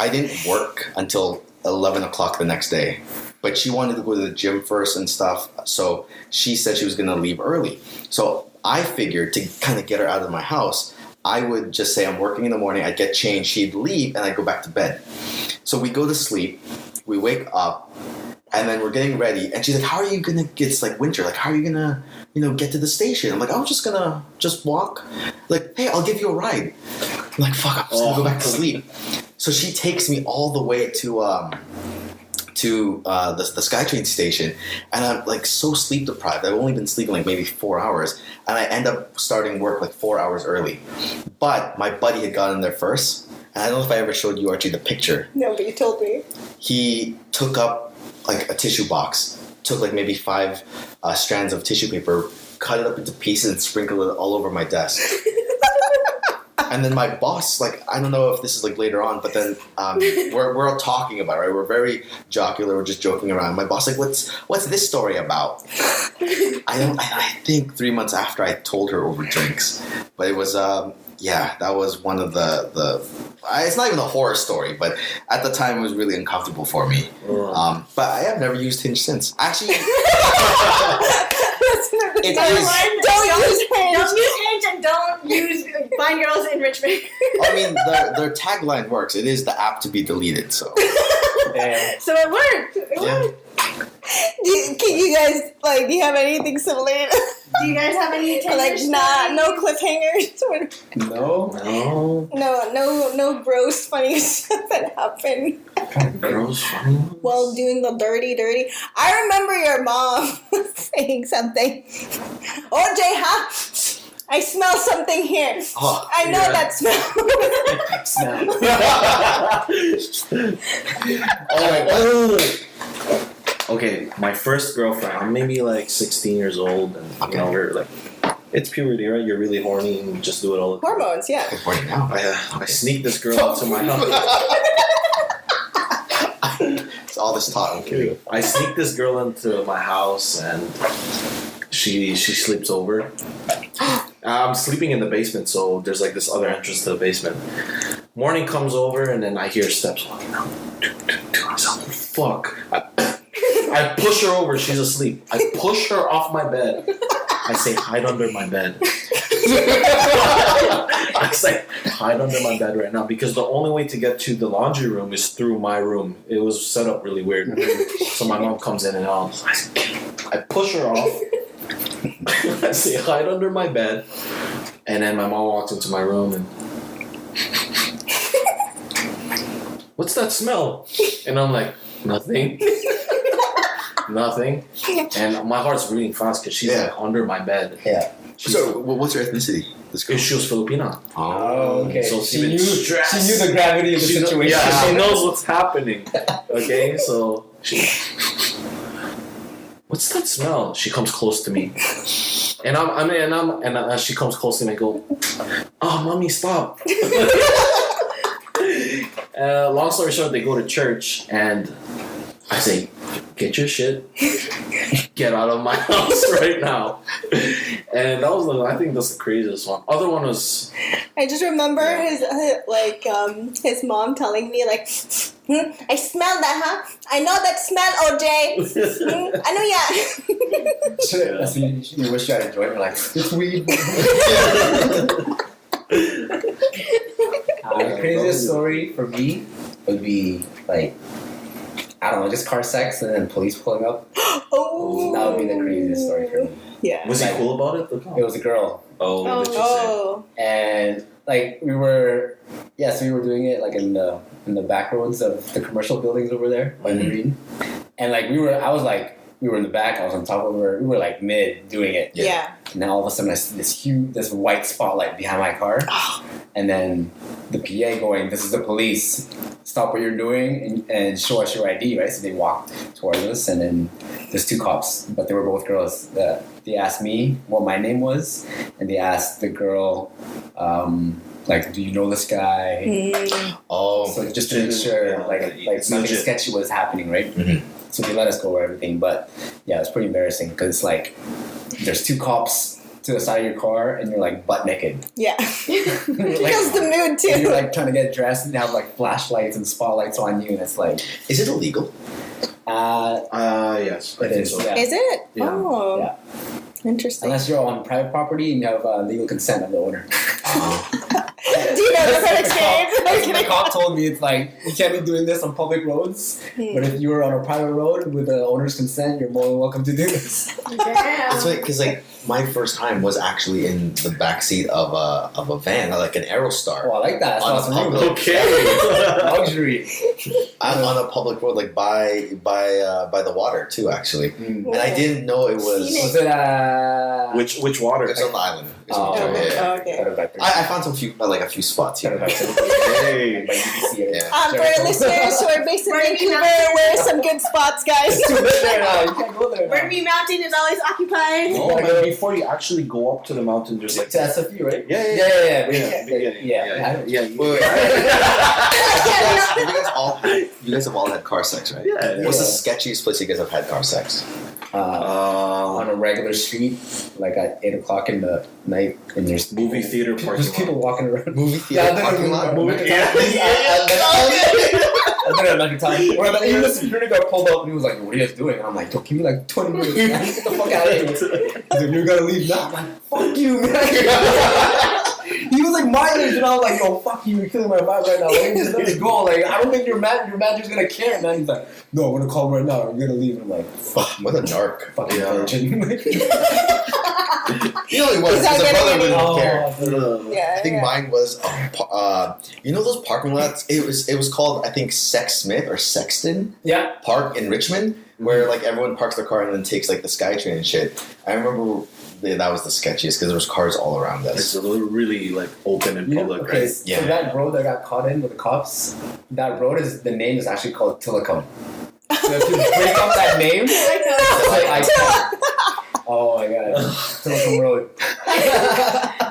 didn't work until 11 o'clock the next day, but she wanted to go to the gym first and stuff, so she said she was going to leave early. So I figured to kind of get her out of my house, I would just say I'm working in the morning, I'd get changed, she'd leave, and I'd go back to bed. So we go to sleep, we wake up, and then we're getting ready, and she's like, how are you gonna get, it's like winter, like how are you gonna, get to the station? I'm like, I'm just gonna walk. Like, hey, I'll give you a ride. I'm like, fuck, I'm just gonna go back to sleep. So she takes me all the way to the SkyTrain station, and I'm like so sleep deprived. I've only been sleeping like maybe 4 hours, and I end up starting work like 4 hours early. But my buddy had gotten there first, and I don't know if I ever showed you, Archie, the picture. No, but you told me. He took up like a tissue box, took like maybe 5 strands of tissue paper, cut it up into pieces, and sprinkled it all over my desk. And then my boss, like, I don't know if this is like later on, but then we're all talking about it, right? We're very jocular, we're just joking around. My boss like, what's this story about? I think 3 months after I told her over drinks, but it was that was one of the it's not even a horror story, but at the time it was really uncomfortable for me. But I have never used Hinge since. Actually, Don't use Hinge and don't use Find Girls in Richmond. I mean, their tagline works. It is the app to be deleted. So, So it worked. It worked. Can you guys, do you have anything similar? Do you guys have any Like, no cliffhangers? No gross funny stuff that happened Gross funny. while doing the dirty. I remember your mom saying something. Ojay, huh? I smell something here. Oh, I know that smell. Okay, my first girlfriend. I'm maybe like 16 years old, and we're like, it's puberty, right? You're really horny, and you just do it all the time. Hormones, yeah. good morning now. I sneaked this girl into my house. It's all this talk. I'm kidding. I sneaked this girl into my house, and she sleeps over. I'm sleeping in the basement, so there's like this other entrance to the basement. Morning comes over, and then I hear steps walking out. I was like, fuck. I push her over. She's asleep. I push her off my bed. I say, hide under my bed. I was like, hide under my bed right now because the only way to get to the laundry room is through my room. It was set up really weird. So my mom comes in and I push her off. I say, hide under my bed. And then my mom walks into my room and, what's that smell? And I'm like, nothing. Nothing. And my heart's beating fast because she's like under my bed. Yeah. So, what's her ethnicity? This girl? She was Filipino. Oh, okay. So she knew the gravity of the situation. Yeah, she knows what's happening. Okay, so what's that smell? She comes close to me, and as she comes close to me, I go, "Oh, mommy, stop." Long story short, they go to church, and I say, "Get your shit, get out of my house right now." And that was, I think that's the craziest one. Other one was, I just remember his mom telling me like, I smell that, huh? I know that smell, Ojay. I know, yeah. So you wish you had enjoyed it. Like, it's weed. The craziest story for me would be like, I don't know, just car sex and then police pulling up. Oh, that would be the craziest story for me. Yeah. was he cool about it? It was a girl. Oh, what did you say? Oh. And like we were doing it like in the back roads of the commercial buildings over there by Marine. And like we were in the back, I was on top of her, we were like mid doing it. Yeah. And then all of a sudden this white spotlight behind my car. And then the PA going, "This is the police. Stop what you're doing and show us your ID," right? So they walked towards us, and then there's two cops, but they were both girls. They asked me what my name was, and they asked the girl, like, "Do you know this guy?" Oh, So just to make sure, like nothing sketchy was happening, right? Mm-hmm. So they let us go over everything, but yeah, it's pretty embarrassing because like there's two cops to the side of your car, and you're like butt naked. Yeah. Feels the mood too. And you're like trying to get dressed, and they have like flashlights and spotlights on you, and it's like, is it illegal? Yes. It is. Yeah. Is it? Yeah. Oh. Yeah. Interesting. Unless you're on private property and you have legal consent of the owner. Do you know the experience? That's what the cop told me. It's like, you can't be doing this on public roads, but if you were on a private road with the owner's consent, you're more than welcome to do this. Damn. That's right, because like my first time was actually in the backseat of a van, like an Aerostar. Oh, I like that. That's On awesome. public- Okay. Luxury. I'm on a public road, like by the water too, actually. Mm. And I didn't know it was. Was it Which water? It's on the island. It's Oh, on the okay. yeah. Okay. I found a few spots here. Hey. Yeah. For our listeners who are based in Where do you Vancouver, where are some good spots, guys? It's too late there now. You can't go there now. Where Mountain is always occupied. Oh, but before you actually go up to the mountain, there's like To SFU, right? yeah. You guys have all had car sex, right? Yeah. What's the sketchiest place you guys have had car sex? On a regular street, like at 8 o'clock in the night, and there's Movie theater parking there's people walking around. Movie theater parking lot. I've done it another time. Where even the security guard pulled up and he was like, "What are you guys doing?" And I'm like, "Yo, give me like 20 minutes, man. Get the fuck out of here." He's like, "You're gonna leave now." I'm like, "Fuck you, man." He was like my age, and I was like, "Yo, fuck you, you're killing my vibe right now. Why don't you just let me go?" Like, I don't think your manager's gonna care, man. He's like, "No, I'm gonna call him right now. I'm gonna leave." And I'm like, "Fuck, What a narc. fucking Yeah. virgin." You know he was. Is that His brother gonna wouldn't care. Yeah. I think mine was, you know those parking lots? It was called, I think, Sexsmith or Sexton Yeah. Park in Richmond, where like everyone parks their car and then takes like the SkyTrain and shit. I remember that was the sketchiest because there was cars all around It's us. really like open and public, Okay, right? so Yeah. that road that got caught in with the cops, that road the name is actually called Tillicum. So if you break up that name, it's like oh my god, Tillicum Road.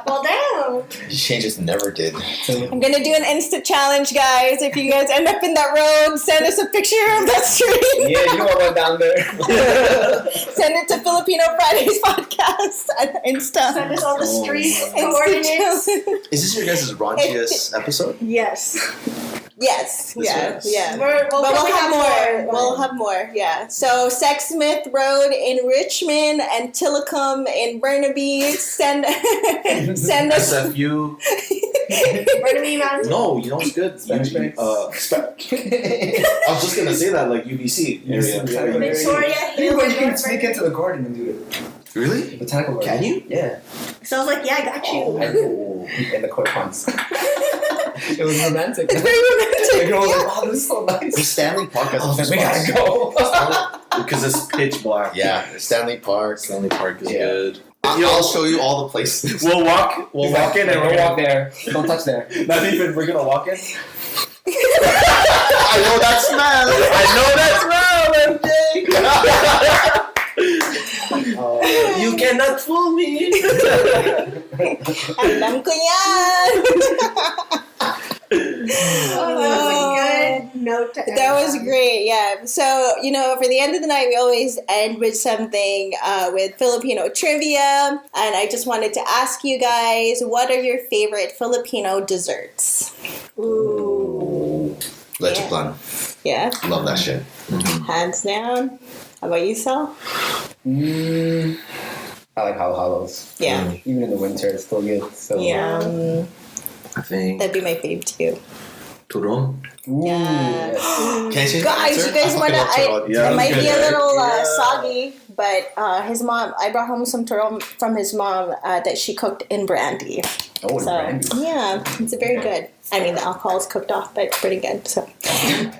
Well, damn. These changes never did. I'm gonna do an Insta challenge, guys. If you guys end up in that road, send us a picture of that street. Yeah, you want one down there. Send it to Filipino Fridays podcast on Insta. Send us all the street Insta coordinates. challenge. Is this your guys' raunchiest episode? Yes. Yes. This Yeah. was- Yeah. But We'll have more. We'll have more. Yeah. So Sexsmith Road in Richmond and Tillicum in Burnaby. Send us. SFU. Burnaby Mountain. No, you know what's good? Spanish I banks. was just gonna say that, like UBC area. Yeah. Victoria Hill. You can sneak into the garden and do it. Really? Botanical garden. Can you? Yeah. So I was like, yeah, I got you. Oh. In the koi ponds. It was romantic. It's very romantic. The girl was Yeah. like, "Oh, this is so nice." Stanley Park has I was a like, few "We spots. gotta go." Because it's pitch black. Yeah, Stanley Park. Stanley Park is Yeah. good. I'll show you all the places. We'll walk. We'll walk in and we'll we'll walk there. Don't touch there. Not even. We're gonna walk in. I know that smell. I know that's wrong, MJ. You cannot fool me. Alam ko yan. Oh, that was a good note to end That was on. great, yeah. So, for the end of the night, we always end with something with Filipino trivia. And I just wanted to ask you guys, what are your favorite Filipino desserts? Ooh. Leche Yeah. plan. Yeah, Love that shit. hands down. How about you, Sel? I like halo-halos. Yeah. Even in the winter, it's still good. So Yeah, I think that'd be my fave too. turong. Ooh, Yeah. yes. Can I change Guys, the you guys answer? wanna? Yeah, It might be a good. little Yeah. soggy, but his mom. I brought home some turon from his mom that she cooked in brandy. Oh, So brandy. yeah, it's very good. I mean, the alcohol is cooked off, but it's pretty good. So,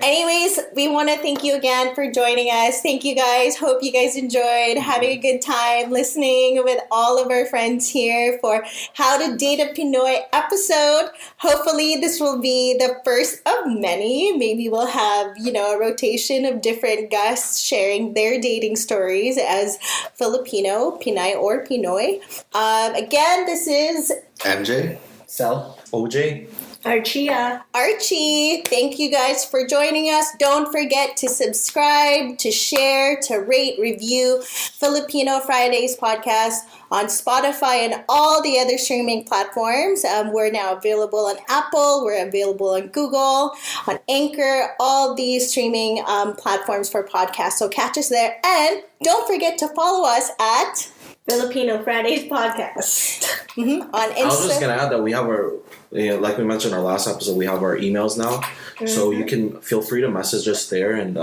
anyways, we want to thank you again for joining us. Thank you guys. Hope you guys enjoyed having a good time listening with all of our friends here for How to Date a Pinoy episode. Hopefully, this will be the first of many. Maybe we'll have a rotation of different guests sharing their dating stories as Filipino, Pinay, or Pinoy. Again, this is MJ? Sel. Ojay. Archia. Archie. Thank you guys for joining us. Don't forget to subscribe, to share, to rate, review Filipino Fridays podcast on Spotify and all the other streaming platforms. We're now available on Apple. We're available on Google, on Anchor, all these streaming platforms for podcasts. So catch us there. And don't forget to follow us at Filipino Fridays podcast. on I was just Insta. gonna add that we have our, like we mentioned in our last episode, we have our emails now, so you can feel free to message us there and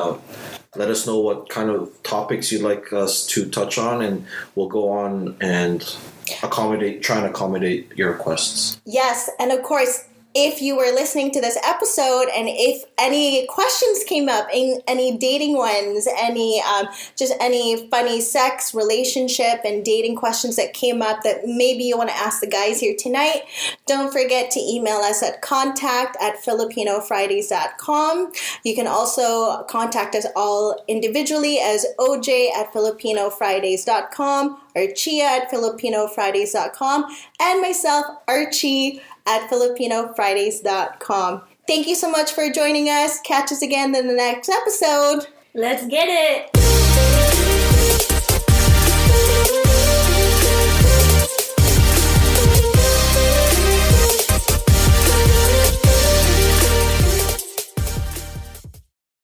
let us know what kind of topics you'd like us to touch on, and we'll go on and try and accommodate your requests. Yes, and of course, if you were listening to this episode and if any questions came up, any dating ones, just any funny sex, relationship, and dating questions that came up that maybe you want to ask the guys here tonight, don't forget to email us at contact@filipinofridays.com. You can also contact us all individually as oj@filipinofridays.com or chia@filipinofridays.com and myself, Archie, at filipinofridays.com. Thank you so much for joining us. Catch us again in the next episode. Let's get it.